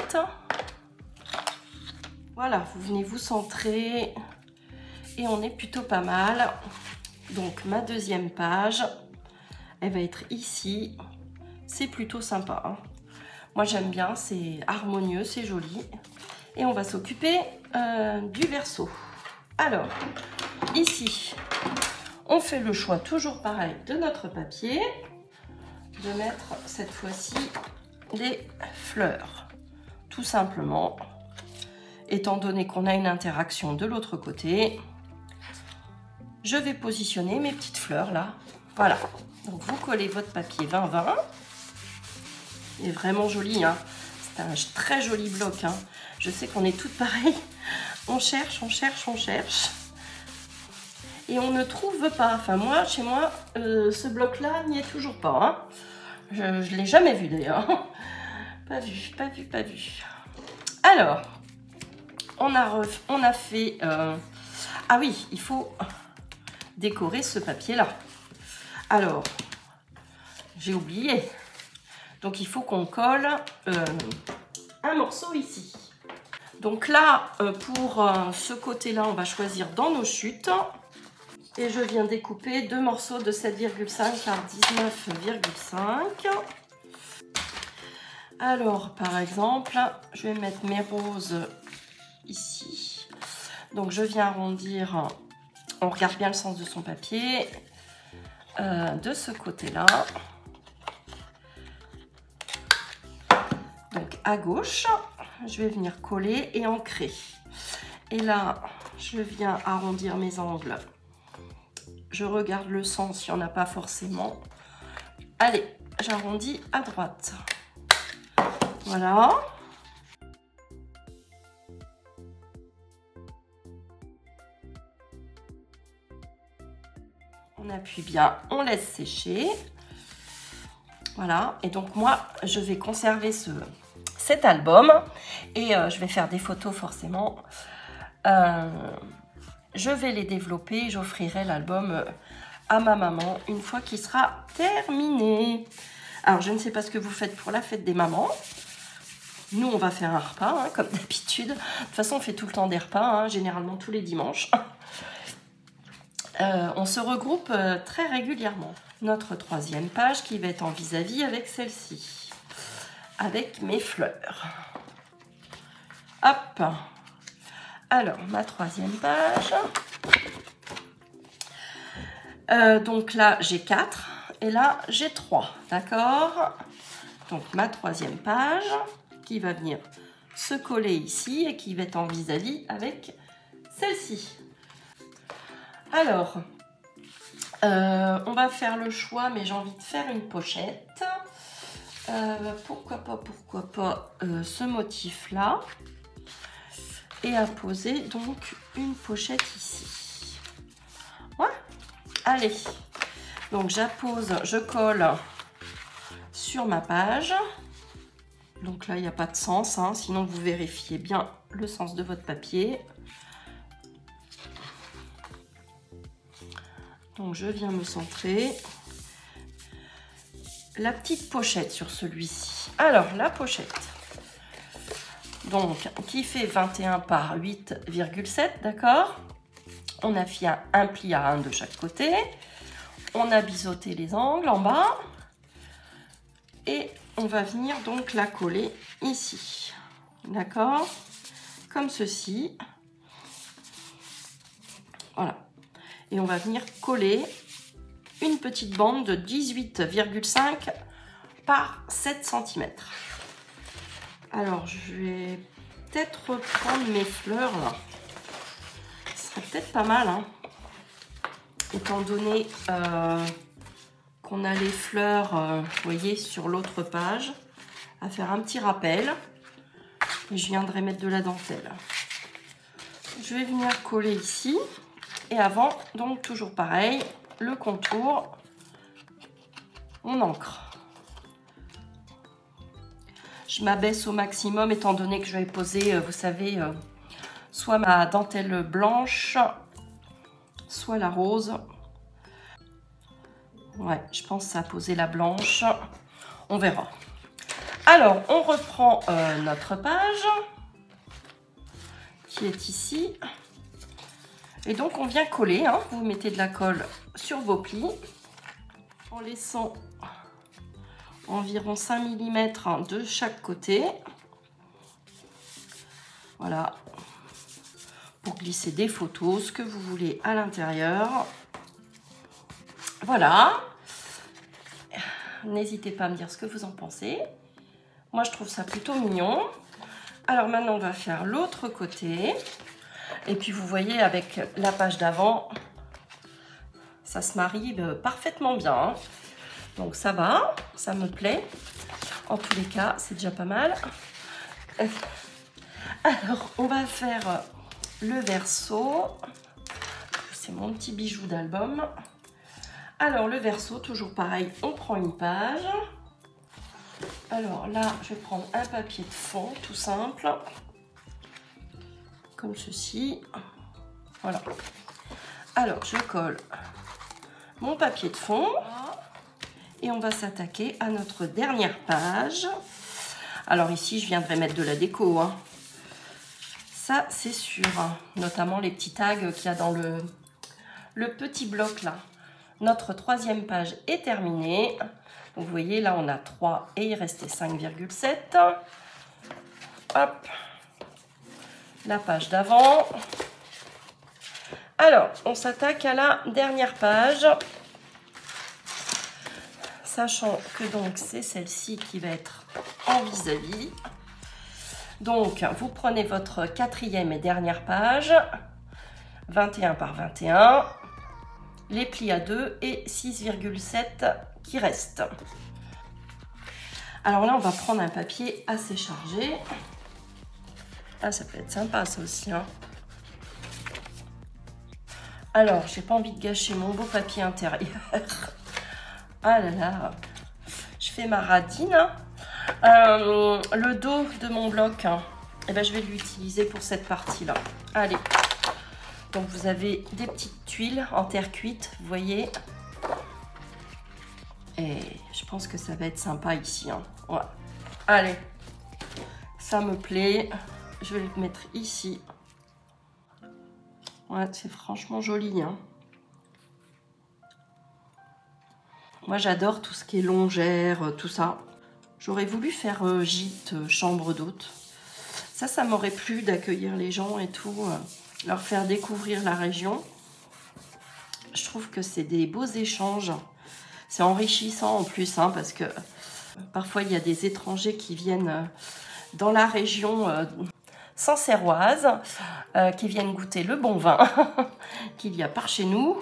Voilà, vous venez vous centrer et on est plutôt pas mal. Donc, ma deuxième page, elle va être ici. C'est plutôt sympa, hein. Moi, j'aime bien, c'est harmonieux, c'est joli. Et on va s'occuper du verso. Alors, ici, on fait le choix, toujours pareil, de notre papier, de mettre cette fois-ci les fleurs. Tout simplement, étant donné qu'on a une interaction de l'autre côté, je vais positionner mes petites fleurs là. Voilà. Donc, vous collez votre papier 20-20. Il est vraiment joli, hein. C'est un très joli bloc, hein. Je sais qu'on est toutes pareilles. On cherche, on cherche, on cherche. Et on ne trouve pas. Enfin, moi, chez moi, ce bloc-là n'y est toujours pas, hein. Je ne l'ai jamais vu, d'ailleurs. Pas vu, pas vu, pas vu. Alors, on a fait... Ah oui, il faut décorer ce papier-là. Alors, j'ai oublié. Donc, il faut qu'on colle un morceau ici. Donc là, pour ce côté-là, on va choisir dans nos chutes. Et je viens découper deux morceaux de 7,5 par 19,5. Alors, par exemple, je vais mettre mes roses ici. Donc, je viens arrondir. On regarde bien le sens de son papier. De ce côté-là. Donc, à gauche, je vais venir coller et ancrer. Et là, je viens arrondir mes angles. Je regarde le sens, il n'y en a pas forcément. Allez, j'arrondis à droite. Voilà. On appuie bien, on laisse sécher. Voilà, et donc moi, je vais conserver cet album et je vais faire des photos forcément. Je vais les développer, j'offrirai l'album à ma maman une fois qu'il sera terminé. Alors, je ne sais pas ce que vous faites pour la fête des mamans. Nous, on va faire un repas, hein, comme d'habitude. De toute façon, on fait tout le temps des repas, hein, généralement tous les dimanches. On se regroupe très régulièrement. Notre troisième page qui va être en vis-à-vis avec celle-ci. Avec mes fleurs. Hop. Alors, ma troisième page. Donc là, j'ai 4. Et là, j'ai 3. D'accord? Donc, ma troisième page qui va venir se coller ici et qui va être en vis-à-vis avec celle-ci. Alors, on va faire le choix, mais j'ai envie de faire une pochette. Pourquoi pas ce motif-là. Et à poser donc une pochette ici. Ouais. Allez. Donc j'appose, je colle sur ma page. Donc là, il n'y a pas de sens, hein, sinon vous vérifiez bien le sens de votre papier. Donc je viens me centrer. La petite pochette sur celui-ci. Alors la pochette, donc qui fait 21 par 8,7, d'accord? On a fait un pli à 1 de chaque côté. On a biseauté les angles en bas. Et on va venir donc la coller ici. D'accord? Comme ceci. Voilà. Et on va venir coller une petite bande de 18,5 par 7 cm. Alors, je vais peut-être reprendre mes fleurs là. Ce serait peut-être pas mal, hein. étant donné qu'on a les fleurs, vous voyez, sur l'autre page, à faire un petit rappel. Et je viendrai mettre de la dentelle. Je vais venir coller ici. Et avant, donc toujours pareil, le contour, on ancre. Je m'abaisse au maximum étant donné que je vais poser, vous savez, soit ma dentelle blanche, soit la rose. Ouais, je pense à poser la blanche. On verra. Alors, on reprend notre page qui est ici. Et donc, on vient coller. Hein. Vous mettez de la colle sur vos plis en laissant environ 5 mm de chaque côté. Voilà. Pour glisser des photos, ce que vous voulez à l'intérieur. Voilà. N'hésitez pas à me dire ce que vous en pensez. Moi, je trouve ça plutôt mignon. Alors maintenant, on va faire l'autre côté. Et puis, vous voyez, avec la page d'avant, ça se marie parfaitement bien. Hein. Donc, ça va, ça me plaît. En tous les cas, c'est déjà pas mal. Alors, on va faire le verso. C'est mon petit bijou d'album. Alors, le verso, toujours pareil, on prend une page. Alors là, je vais prendre un papier de fond, tout simple. Comme ceci. Voilà. Alors, je colle mon papier de fond. Et on va s'attaquer à notre dernière page. Alors ici, je viendrai mettre de la déco. Hein. Ça, c'est sûr. Hein. Notamment les petits tags qu'il y a dans le petit bloc là. Notre troisième page est terminée. Vous voyez, là, on a 3 et il restait 5,7. Hop. La page d'avant. Alors, on s'attaque à la dernière page. Sachant que donc c'est celle-ci qui va être en vis-à-vis. Donc, vous prenez votre quatrième et dernière page. 21 par 21. Les plis à 2 et 6,7 qui restent. Alors là, on va prendre un papier assez chargé. Ah, ça peut être sympa, ça aussi. Hein. Alors, j'ai pas envie de gâcher mon beau papier intérieur. Ah là là, je fais ma radine. Le dos de mon bloc, hein, eh ben, je vais l'utiliser pour cette partie-là. Allez. Donc, vous avez des petites tuiles en terre cuite, vous voyez. Et je pense que ça va être sympa ici. Hein. Ouais. Allez, ça me plaît. Je vais le mettre ici. Ouais, c'est franchement joli. Hein. Moi, j'adore tout ce qui est longère, tout ça. J'aurais voulu faire gîte, chambre d'hôte. Ça m'aurait plu d'accueillir les gens et tout, leur faire découvrir la région. Je trouve que c'est des beaux échanges. C'est enrichissant en plus, hein, parce que parfois, il y a des étrangers qui viennent dans la région sancerroise, qui viennent goûter le bon vin qu'il y a par chez nous.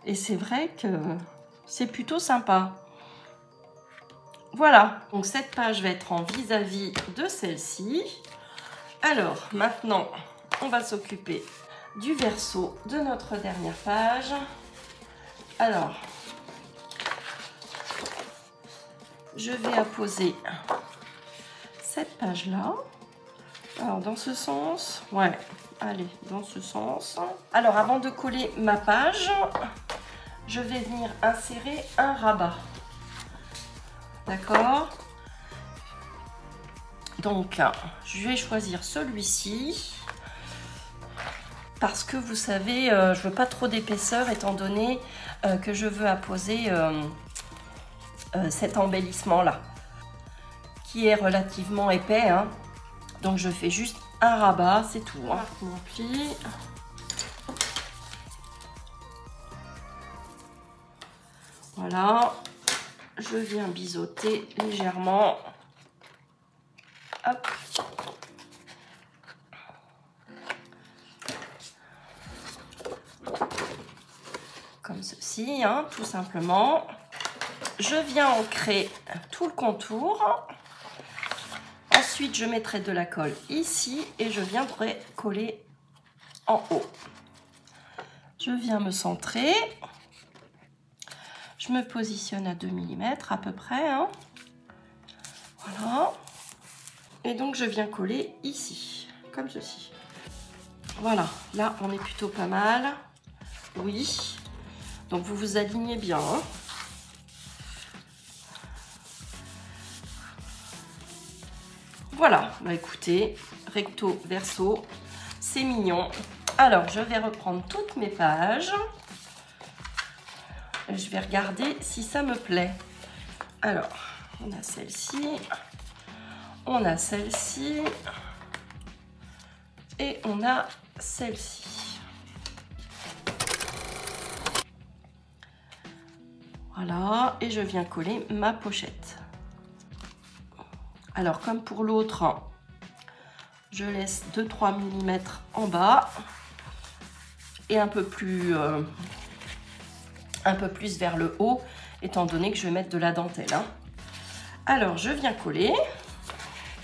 Et c'est vrai que c'est plutôt sympa. Voilà, donc cette page va être en vis-à-vis de celle-ci. Alors, maintenant, on va s'occuper du verso de notre dernière page. Alors, je vais apposer cette page-là. Alors, dans ce sens, ouais, allez, dans ce sens. Alors, avant de coller ma page, je vais venir insérer un rabat. D'accord? Donc, je vais choisir celui-ci. Parce que vous savez, je veux pas trop d'épaisseur étant donné que je veux apposer cet embellissement-là. Qui est relativement épais. Hein. Donc, je fais juste un rabat, c'est tout. Hein. Mon pli. Voilà, je viens biseauter légèrement. Hop. comme ceci, hein, tout simplement. Je viens ancrer tout le contour. Ensuite, je mettrai de la colle ici et je viendrai coller en haut. Je viens me centrer. Je me positionne à 2 mm à peu près. Hein. Voilà. Et donc, je viens coller ici, comme ceci. Voilà, là, on est plutôt pas mal. Oui. Donc, vous vous alignez bien. Hein. Voilà, bah écoutez, recto, verso, c'est mignon. Alors, je vais reprendre toutes mes pages. Je vais regarder si ça me plaît. Alors, on a celle-ci, on a celle-ci et on a celle-ci. Voilà, et je viens coller ma pochette. Alors, comme pour l'autre, je laisse 2-3 mm en bas et un peu plus vers le haut, étant donné que je vais mettre de la dentelle. Hein. Alors, je viens coller.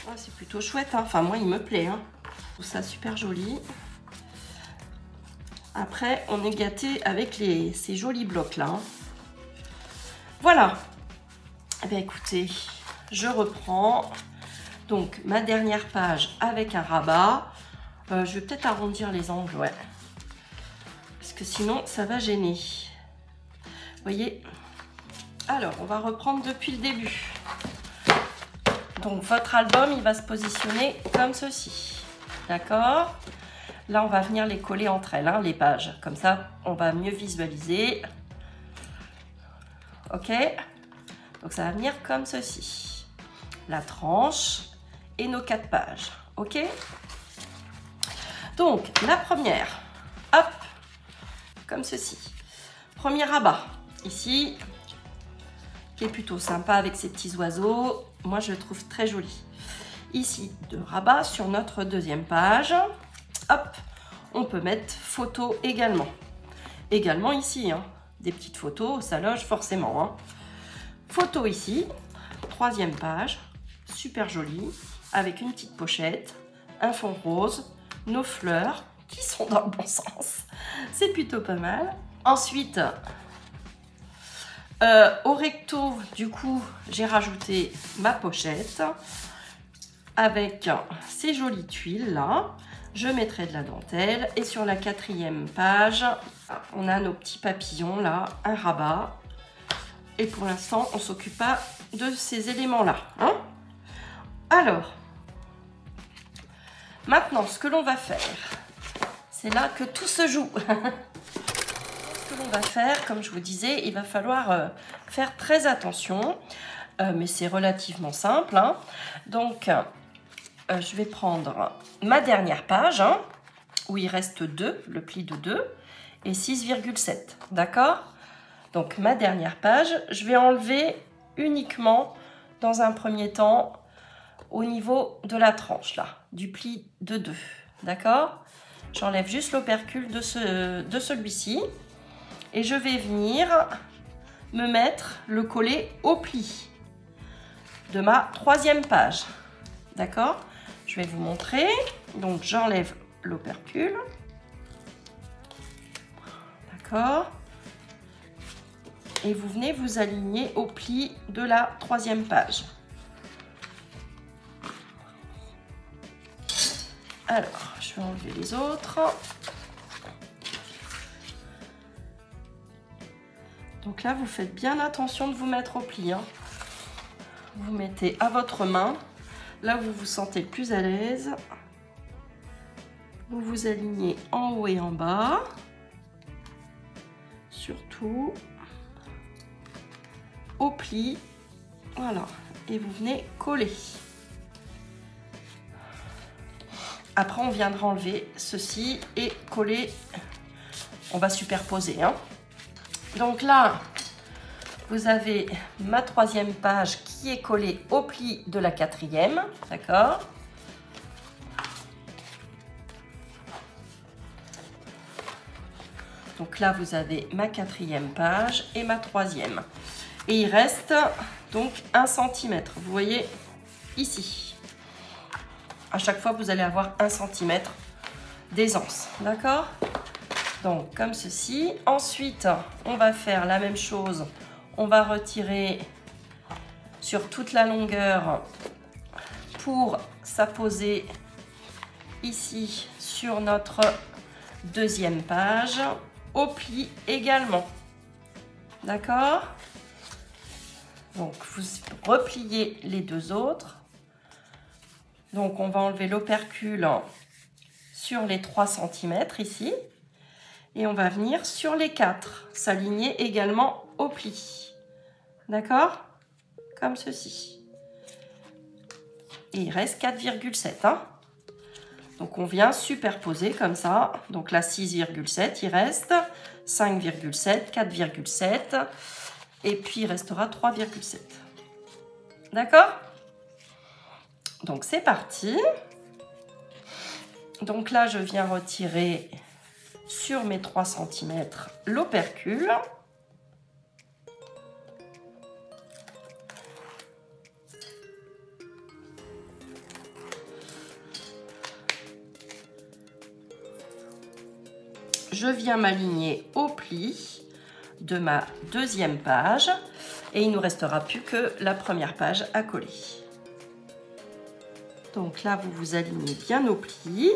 Oh, c'est plutôt chouette. Hein. Enfin, moi, il me plaît. Hein. Je trouve ça super joli. Après, on est gâté avec ces jolis blocs-là. Hein. Voilà. Eh bien, écoutez, je reprends. Donc, ma dernière page avec un rabat. Je vais peut-être arrondir les angles, ouais. Parce que sinon, ça va gêner. Vous voyez? Alors, on va reprendre depuis le début. Donc, votre album, il va se positionner comme ceci. D'accord? Là, on va venir les coller entre elles, hein, les pages. Comme ça, on va mieux visualiser. Ok? Donc, ça va venir comme ceci. La tranche et nos 4 pages. Ok? Donc, la première. Hop! Comme ceci. Premier rabat. Ici. Qui est plutôt sympa avec ces petits oiseaux. Moi, je le trouve très joli. Ici, de rabat sur notre deuxième page. Hop! On peut mettre photo également. Également ici, hein. Des petites photos, ça loge forcément. Hein. Photo ici. Troisième page. Super jolie. Avec une petite pochette. Un fond rose. Nos fleurs qui sont dans le bon sens. C'est plutôt pas mal. Ensuite, au recto, du coup, j'ai rajouté ma pochette avec ces jolies tuiles là. Je mettrai de la dentelle et sur la 4e page, on a nos petits papillons là, un rabat. Et pour l'instant, on ne s'occupe pas de ces éléments là. Hein. Alors, maintenant, ce que l'on va faire, c'est là que tout se joue. Ce que l'on va faire, comme je vous disais, il va falloir faire très attention, mais c'est relativement simple. Hein. Donc, je vais prendre ma dernière page, hein, où il reste 2, le pli de 2, et 6,7, d'accord? Donc, ma dernière page, je vais enlever uniquement, dans un premier temps, au niveau de la tranche, là, du pli de 2, d'accord? J'enlève juste l'opercule de celui-ci. Et je vais venir me mettre le collet au pli de ma 3e page. D'accord? Je vais vous montrer. Donc, j'enlève l'opercule. D'accord? Et vous venez vous aligner au pli de la 3e page. Alors, je vais enlever les autres. Donc là, vous faites bien attention de vous mettre au pli. Hein. Vous mettez à votre main, là où vous vous sentez le plus à l'aise. Vous vous alignez en haut et en bas. Surtout au pli. Voilà. Et vous venez coller. Après, on viendra enlever ceci et coller. On va superposer. Hein. Donc là, vous avez ma 3e page qui est collée au pli de la 4e, d'accord? Donc là, vous avez ma 4e page et ma 3e. Et il reste donc 1 cm. Vous voyez ici. À chaque fois, vous allez avoir 1 cm d'aisance. D'accord? Donc, comme ceci. Ensuite, on va faire la même chose. On va retirer sur toute la longueur pour s'apposer ici sur notre 2e page, au pli également. D'accord? Donc, vous repliez les 2 autres. Donc, on va enlever l'opercule sur les 3 cm ici. Et on va venir sur les 4, s'aligner également au pli. D'accord? Comme ceci. Et il reste 4,7. Hein? Donc on vient superposer comme ça. Donc là 6,7, il reste 5,7, 4,7. Et puis il restera 3,7. D'accord? Donc c'est parti. Donc là je viens retirer sur mes 3 cm l'opercule. Je viens m'aligner au pli de ma 2e page et il ne nous restera plus que la première page à coller. Donc là, vous vous alignez bien au pli.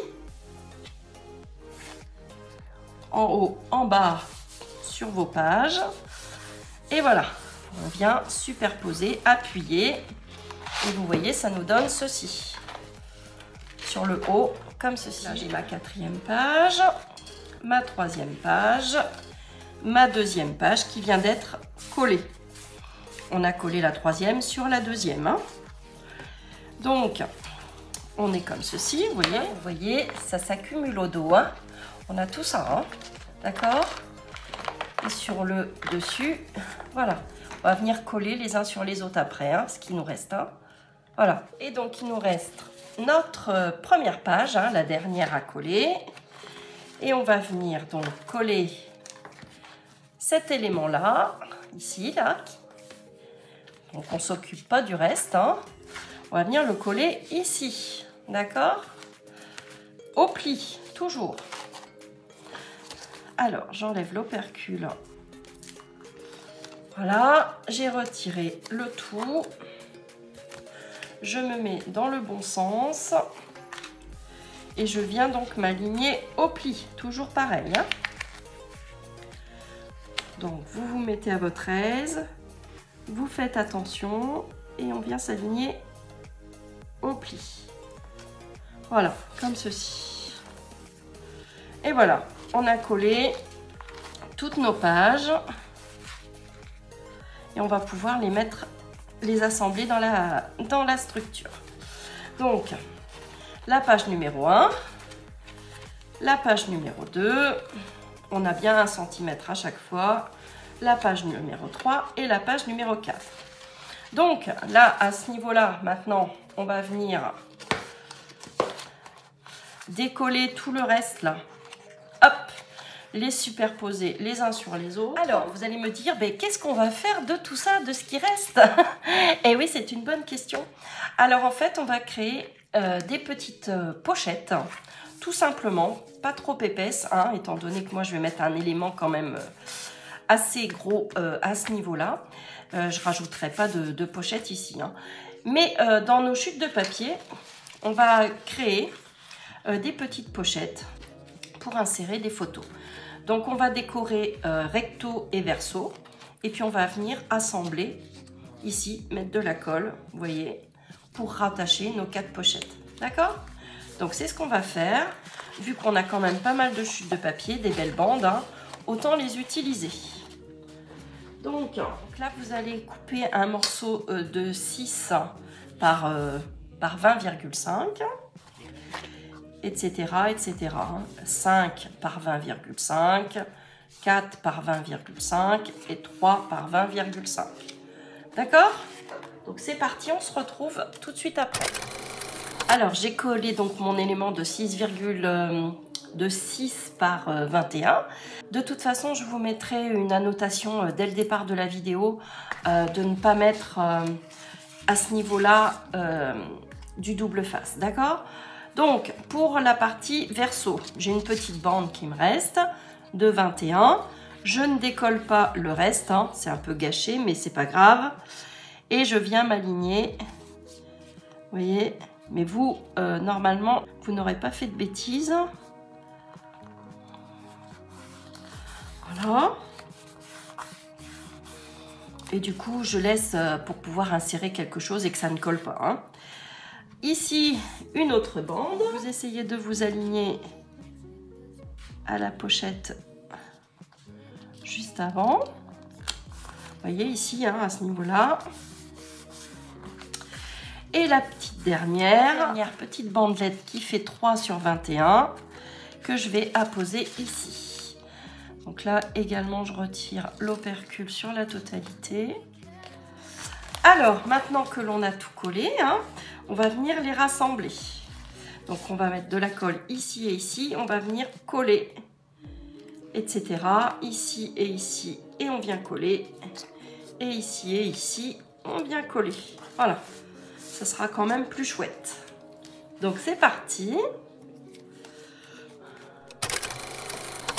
En haut, en bas, sur vos pages. Et voilà, on vient superposer, appuyer. Et vous voyez, ça nous donne ceci. Sur le haut, comme ceci. Là, j'ai ma 4e page, ma 3e page, ma 2e page qui vient d'être collée. On a collé la 3e sur la 2e. Hein. Donc, on est comme ceci, vous voyez, ça s'accumule au dos. Hein. On a tout ça, hein, d'accord? Et sur le dessus, voilà. On va venir coller les uns sur les autres après, hein, ce qui nous reste. Hein. Voilà. Et donc, il nous reste notre première page, hein, la dernière à coller. Et on va venir donc coller cet élément-là, ici, là. Donc, on ne s'occupe pas du reste. Hein. On va venir le coller ici, d'accord? Au pli, toujours. Alors, j'enlève l'opercule. Voilà, j'ai retiré le tout. Je me mets dans le bon sens. Et je viens donc m'aligner au pli. Toujours pareil. Hein. Donc, vous vous mettez à votre aise. Vous faites attention. Et on vient s'aligner au pli. Voilà, comme ceci. Et voilà. On a collé toutes nos pages et on va pouvoir les assembler dans la structure. Donc, la page numéro 1, la page numéro 2, on a bien 1 cm à chaque fois, la page numéro 3 et la page numéro 4. Donc, là, à ce niveau-là, maintenant, on va venir décoller tout le reste, là. Hop, les superposer les uns sur les autres. Alors, vous allez me dire, ben, qu'est-ce qu'on va faire de tout ça, de ce qui reste? Eh oui, c'est une bonne question. Alors, en fait, on va créer des petites pochettes, tout simplement, pas trop épaisses, hein, étant donné que moi, je vais mettre un élément quand même assez gros à ce niveau-là. Je rajouterai pas de pochette ici. Hein. Mais dans nos chutes de papier, on va créer des petites pochettes pour insérer des photos. Donc on va décorer recto et verso et puis on va venir assembler ici, mettre de la colle, vous voyez, pour rattacher nos 4 pochettes. D'accord? Donc c'est ce qu'on va faire. Vu qu'on a quand même pas mal de chutes de papier, des belles bandes, hein, autant les utiliser. Donc là vous allez couper un morceau de 6 par 20,5. Etc., etc. 5 par 20,5, 4 par 20,5 et 3 par 20,5. D'accord? Donc c'est parti, on se retrouve tout de suite après. Alors j'ai collé donc mon élément de 6,2 de 6 par 21. De toute façon, je vous mettrai une annotation dès le départ de la vidéo de ne pas mettre à ce niveau-là du double face, d'accord? Donc, pour la partie verso, j'ai une petite bande qui me reste de 21. Je ne décolle pas le reste, hein, c'est un peu gâché, mais c'est pas grave. Et je viens m'aligner, vous voyez, mais vous, normalement, vous n'aurez pas fait de bêtises. Voilà. Et du coup, je laisse pour pouvoir insérer quelque chose et que ça ne colle pas. Hein. Ici, une autre bande. Vous essayez de vous aligner à la pochette juste avant. Vous voyez ici, hein, à ce niveau-là. Et la petite dernière petite bandelette qui fait 3 sur 21 que je vais apposer ici. Donc là également, je retire l'opercule sur la totalité. Alors, maintenant que l'on a tout collé, hein, on va venir les rassembler. Donc on va mettre de la colle ici et ici. On va venir coller, etc. Ici et ici. Et on vient coller. Et ici, on vient coller. Voilà. Ça sera quand même plus chouette. Donc c'est parti.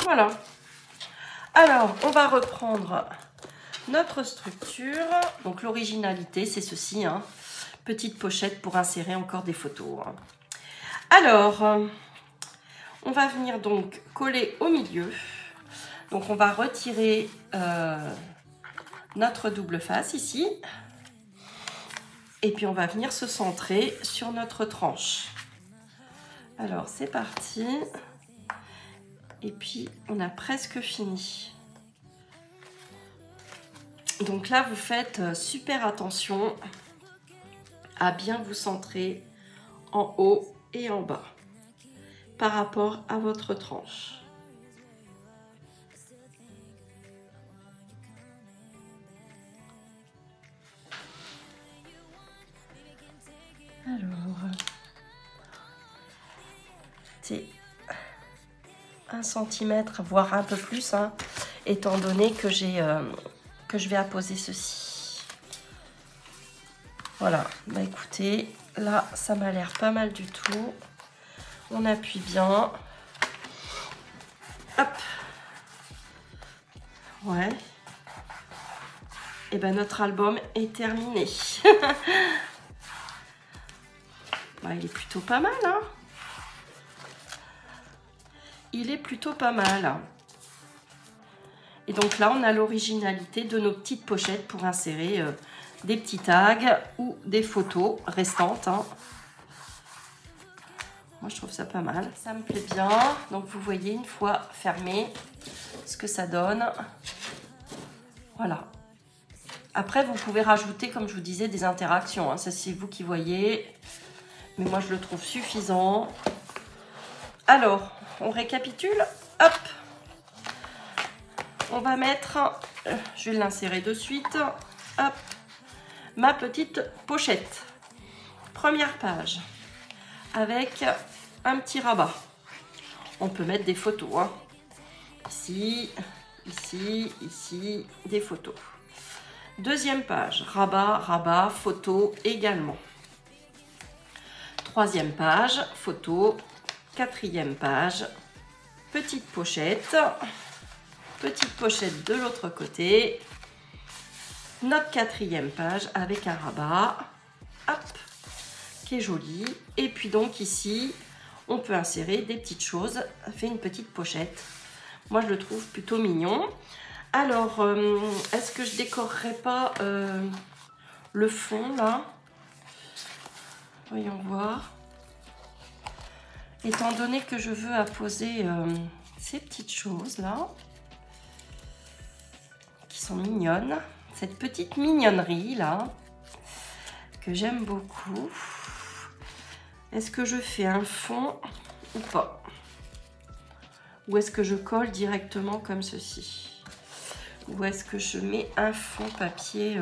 Voilà. Alors, on va reprendre notre structure. Donc l'originalité, c'est ceci. Hein. Petite pochette pour insérer encore des photos. Hein. Alors, on va venir donc coller au milieu. Donc on va retirer notre double face ici. Et puis on va venir se centrer sur notre tranche. Alors c'est parti. Et puis on a presque fini. Donc là vous faites super attention à bien vous centrer en haut et en bas par rapport à votre tranche. Alors, c'est 1 cm, voire un peu plus, hein, étant donné que que je vais apposer ceci. Voilà, bah écoutez, là ça m'a l'air pas mal du tout. On appuie bien. Hop. Ouais. Et ben notre album est terminé. Bah, il est plutôt pas mal, hein. Il est plutôt pas mal. Et donc là, on a l'originalité de nos petites pochettes pour insérer des petits tags ou des photos restantes. Hein. Moi, je trouve ça pas mal. Ça me plaît bien. Donc, vous voyez, une fois fermé, ce que ça donne. Voilà. Après, vous pouvez rajouter, comme je vous disais, des interactions. Hein. Ça, c'est vous qui voyez. Mais moi, je le trouve suffisant. Alors, on récapitule. Hop. On va mettre, je vais l'insérer de suite. Hop. Ma petite pochette. Première page. Avec un petit rabat. On peut mettre des photos. Hein. Ici, ici, ici, des photos. Deuxième page. Rabat, rabat, photo également. Troisième page, photo. Quatrième page, petite pochette de l'autre côté. Notre quatrième page avec un rabat, hop, qui est joli. Et puis donc ici, on peut insérer des petites choses. Ça fait une petite pochette. Moi, je le trouve plutôt mignon. Alors, est-ce que je décorerai pas le fond là? Voyons voir. Étant donné que je veux apposer ces petites choses là, qui sont mignonnes, cette petite mignonnerie là, que j'aime beaucoup. Est-ce que je fais un fond ou pas? Ou est-ce que je colle directement comme ceci? Ou est-ce que je mets un fond papier?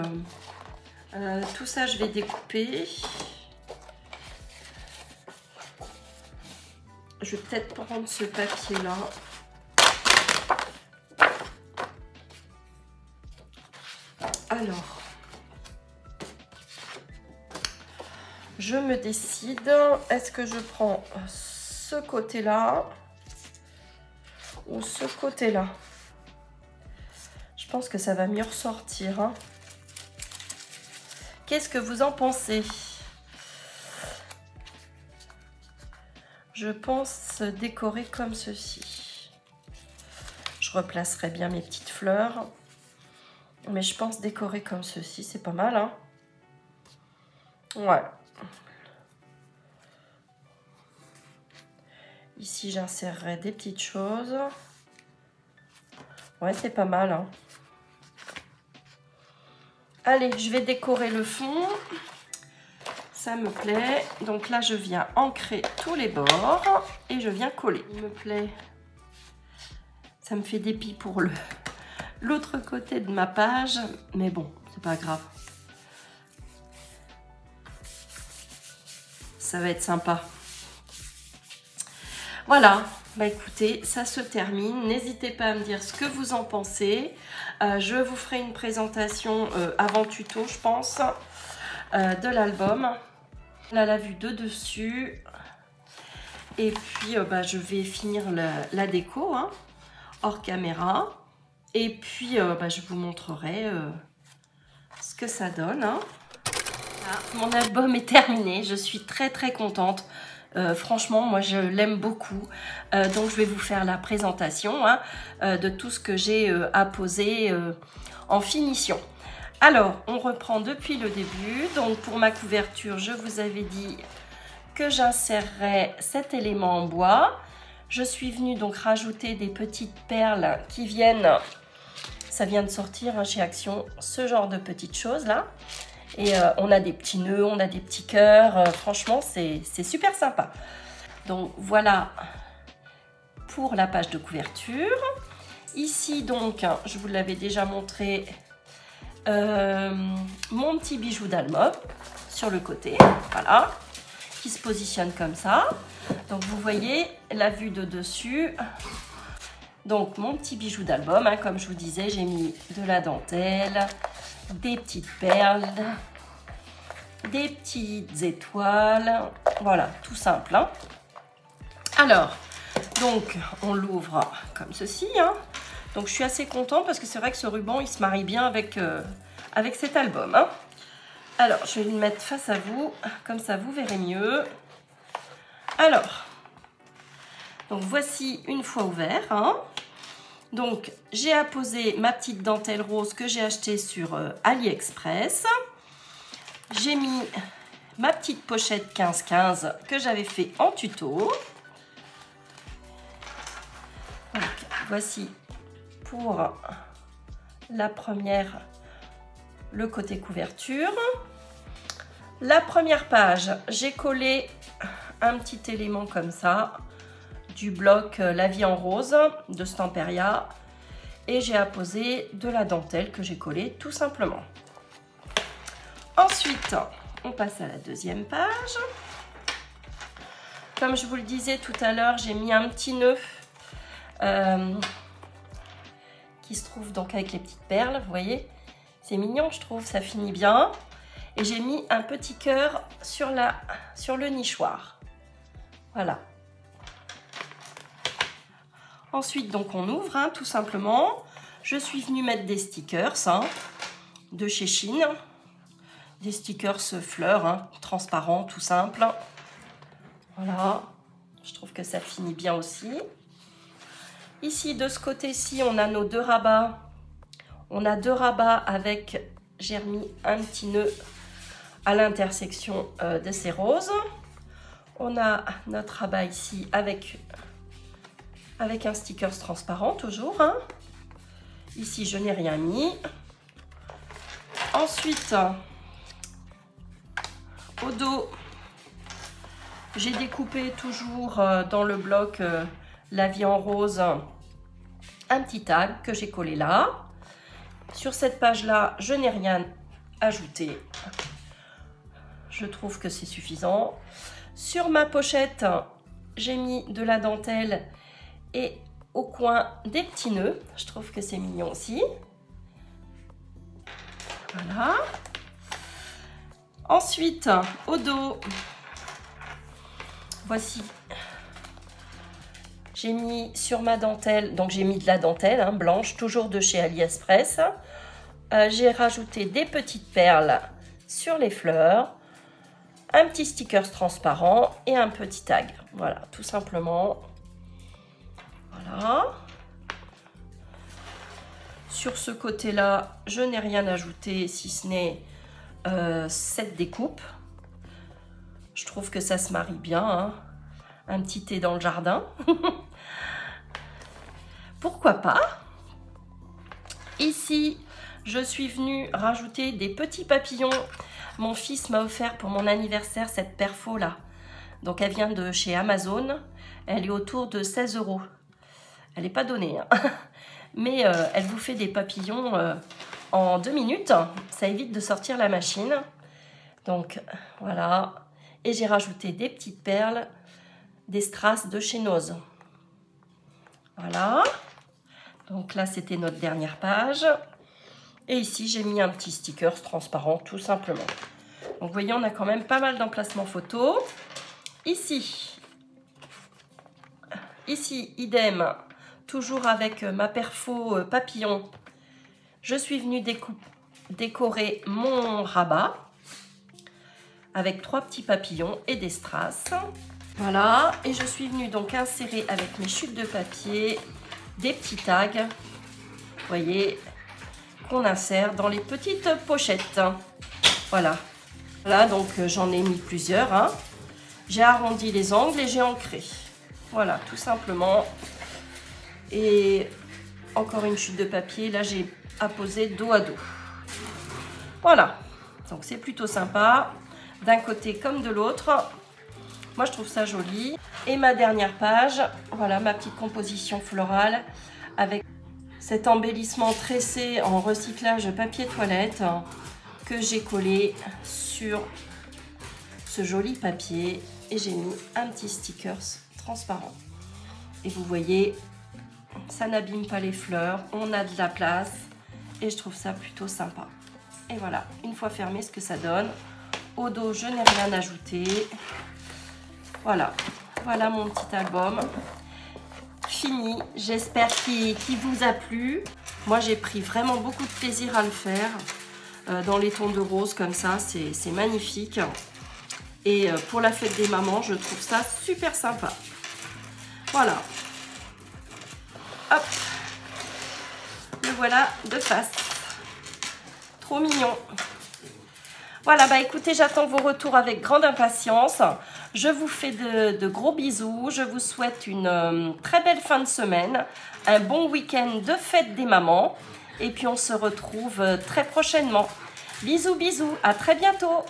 Tout ça, je vais découper. je vais peut-être prendre ce papier-là. Alors, je me décide. Est-ce que je prends ce côté-là ou ce côté-là? Je pense que ça va mieux ressortir, hein. Qu'est-ce que vous en pensez? Je pense décorer comme ceci. Je replacerai bien mes petites fleurs. Mais je pense décorer comme ceci. C'est pas mal, hein? Ouais. Ici, j'insérerai des petites choses. Ouais, c'est pas mal, hein? Allez, je vais décorer le fond. Ça me plaît. Donc là, je viens ancrer tous les bords et je viens coller. Il me plaît. Ça me fait dépit pour l'autre côté de ma page. Mais bon, c'est pas grave. Ça va être sympa. Voilà. Bah écoutez, ça se termine. N'hésitez pas à me dire ce que vous en pensez. Je vous ferai une présentation avant tuto, je pense, de l'album. Là, la vue de dessus. Et puis, bah, je vais finir la déco, hein, hors caméra. Et puis, bah, je vous montrerai ce que ça donne. Hein. Voilà, mon album est terminé. Je suis très, très contente. Franchement, moi, je l'aime beaucoup. Donc, je vais vous faire la présentation, hein, de tout ce que j'ai apposé en finition. Alors, on reprend depuis le début. Donc, pour ma couverture, je vous avais dit que j'insérerai cet élément en bois. Je suis venue donc rajouter des petites perles qui viennent, ça vient de sortir, hein, chez Action, ce genre de petites choses là. Et on a des petits nœuds, on a des petits cœurs. Franchement, c'est super sympa. Donc, voilà pour la page de couverture. Ici, donc, je vous l'avais déjà montré, mon petit bijou d'album sur le côté. Voilà. Qui se positionne comme ça. Donc, vous voyez la vue de dessus. Donc, mon petit bijou d'album. Hein, comme je vous disais, j'ai mis de la dentelle, des petites perles, des petites étoiles. Voilà, tout simple. Hein. Alors, donc, on l'ouvre comme ceci. Hein. Donc, je suis assez contente parce que c'est vrai que ce ruban, il se marie bien avec, avec cet album. Hein. Alors, je vais le mettre face à vous. Comme ça, vous verrez mieux. Alors, donc voici une fois ouvert. Hein. Donc, j'ai apposé ma petite dentelle rose que j'ai achetée sur AliExpress. J'ai mis ma petite pochette 15-15 que j'avais fait en tuto. Donc, voici pour la première, le côté couverture. La première page, j'ai collé un petit élément comme ça, du bloc La Vie en Rose de Stamperia. Et j'ai apposé de la dentelle que j'ai collée tout simplement. Ensuite, on passe à la deuxième page. Comme je vous le disais tout à l'heure, j'ai mis un petit nœud qui se trouve donc avec les petites perles, vous voyez. C'est mignon, je trouve, ça finit bien. Et j'ai mis un petit cœur sur le nichoir. Voilà. Ensuite, donc, on ouvre, hein, tout simplement. Je suis venue mettre des stickers, hein, de chez Shein. Des stickers fleurs, hein, transparents, tout simple. Voilà. Je trouve que ça finit bien aussi. Ici, de ce côté-ci, on a nos deux rabats. On a deux rabats avec, j'ai remis un petit nœud à l'intersection de ces roses. On a notre rabat ici avec un sticker transparent toujours. Hein. Ici, je n'ai rien mis. Ensuite, au dos, j'ai découpé toujours dans le bloc La Vie en Rose un petit tag que j'ai collé là. Sur cette page-là, je n'ai rien ajouté. Je trouve que c'est suffisant. Sur ma pochette, j'ai mis de la dentelle et au coin des petits nœuds. Je trouve que c'est mignon aussi. Voilà. Ensuite, au dos, voici. J'ai mis sur ma dentelle, donc j'ai mis de la dentelle hein, blanche, toujours de chez AliExpress. J'ai rajouté des petites perles sur les fleurs, un petit sticker transparent et un petit tag. Voilà, tout simplement. Voilà. Sur ce côté-là, je n'ai rien ajouté si ce n'est cette découpe. Je trouve que ça se marie bien. Hein. Un petit thé dans le jardin. Pourquoi pas? Ici, je suis venue rajouter des petits papillons. Mon fils m'a offert pour mon anniversaire cette perfo là. Donc elle vient de chez Amazon. Elle est autour de 16 €. Elle n'est pas donnée. Hein. Mais elle vous fait des papillons en 2 minutes. Ça évite de sortir la machine. Donc voilà. Et j'ai rajouté des petites perles, des strass de chez Noz. Voilà. Donc là, c'était notre dernière page. Et ici, j'ai mis un petit sticker transparent, tout simplement. Donc, vous voyez, on a quand même pas mal d'emplacements photos. Ici, idem, toujours avec ma perfo papillon. Je suis venue décorer mon rabat avec 3 petits papillons et des strass. Voilà, et je suis venue donc insérer avec mes chutes de papier des petits tags, vous voyez, qu'on insère dans les petites pochettes. Voilà. Là, donc j'en ai mis plusieurs. Hein. J'ai arrondi les angles et j'ai ancré. Voilà, tout simplement. Et encore une chute de papier. Là, j'ai apposé dos à dos. Voilà. Donc, c'est plutôt sympa. D'un côté comme de l'autre. Moi, je trouve ça joli. Et ma dernière page, voilà ma petite composition florale avec cet embellissement tressé en recyclage papier toilette que j'ai collé sur ce joli papier. Et j'ai mis un petit sticker transparent. Et vous voyez, ça n'abîme pas les fleurs. On a de la place. Et je trouve ça plutôt sympa. Et voilà, une fois fermé, ce que ça donne. Au dos, je n'ai rien ajouté. Voilà, voilà mon petit album fini. J'espère qu'il vous a plu. Moi, j'ai pris vraiment beaucoup de plaisir à le faire. Dans les tons de rose comme ça, c'est magnifique. Et pour la fête des mamans, je trouve ça super sympa. Voilà. Hop. Le voilà de face. Trop mignon. Voilà, bah écoutez, j'attends vos retours avec grande impatience. Je vous fais de gros bisous. Je vous souhaite une très belle fin de semaine. Un bon week-end de fête des mamans. Et puis on se retrouve très prochainement. Bisous, bisous. À très bientôt.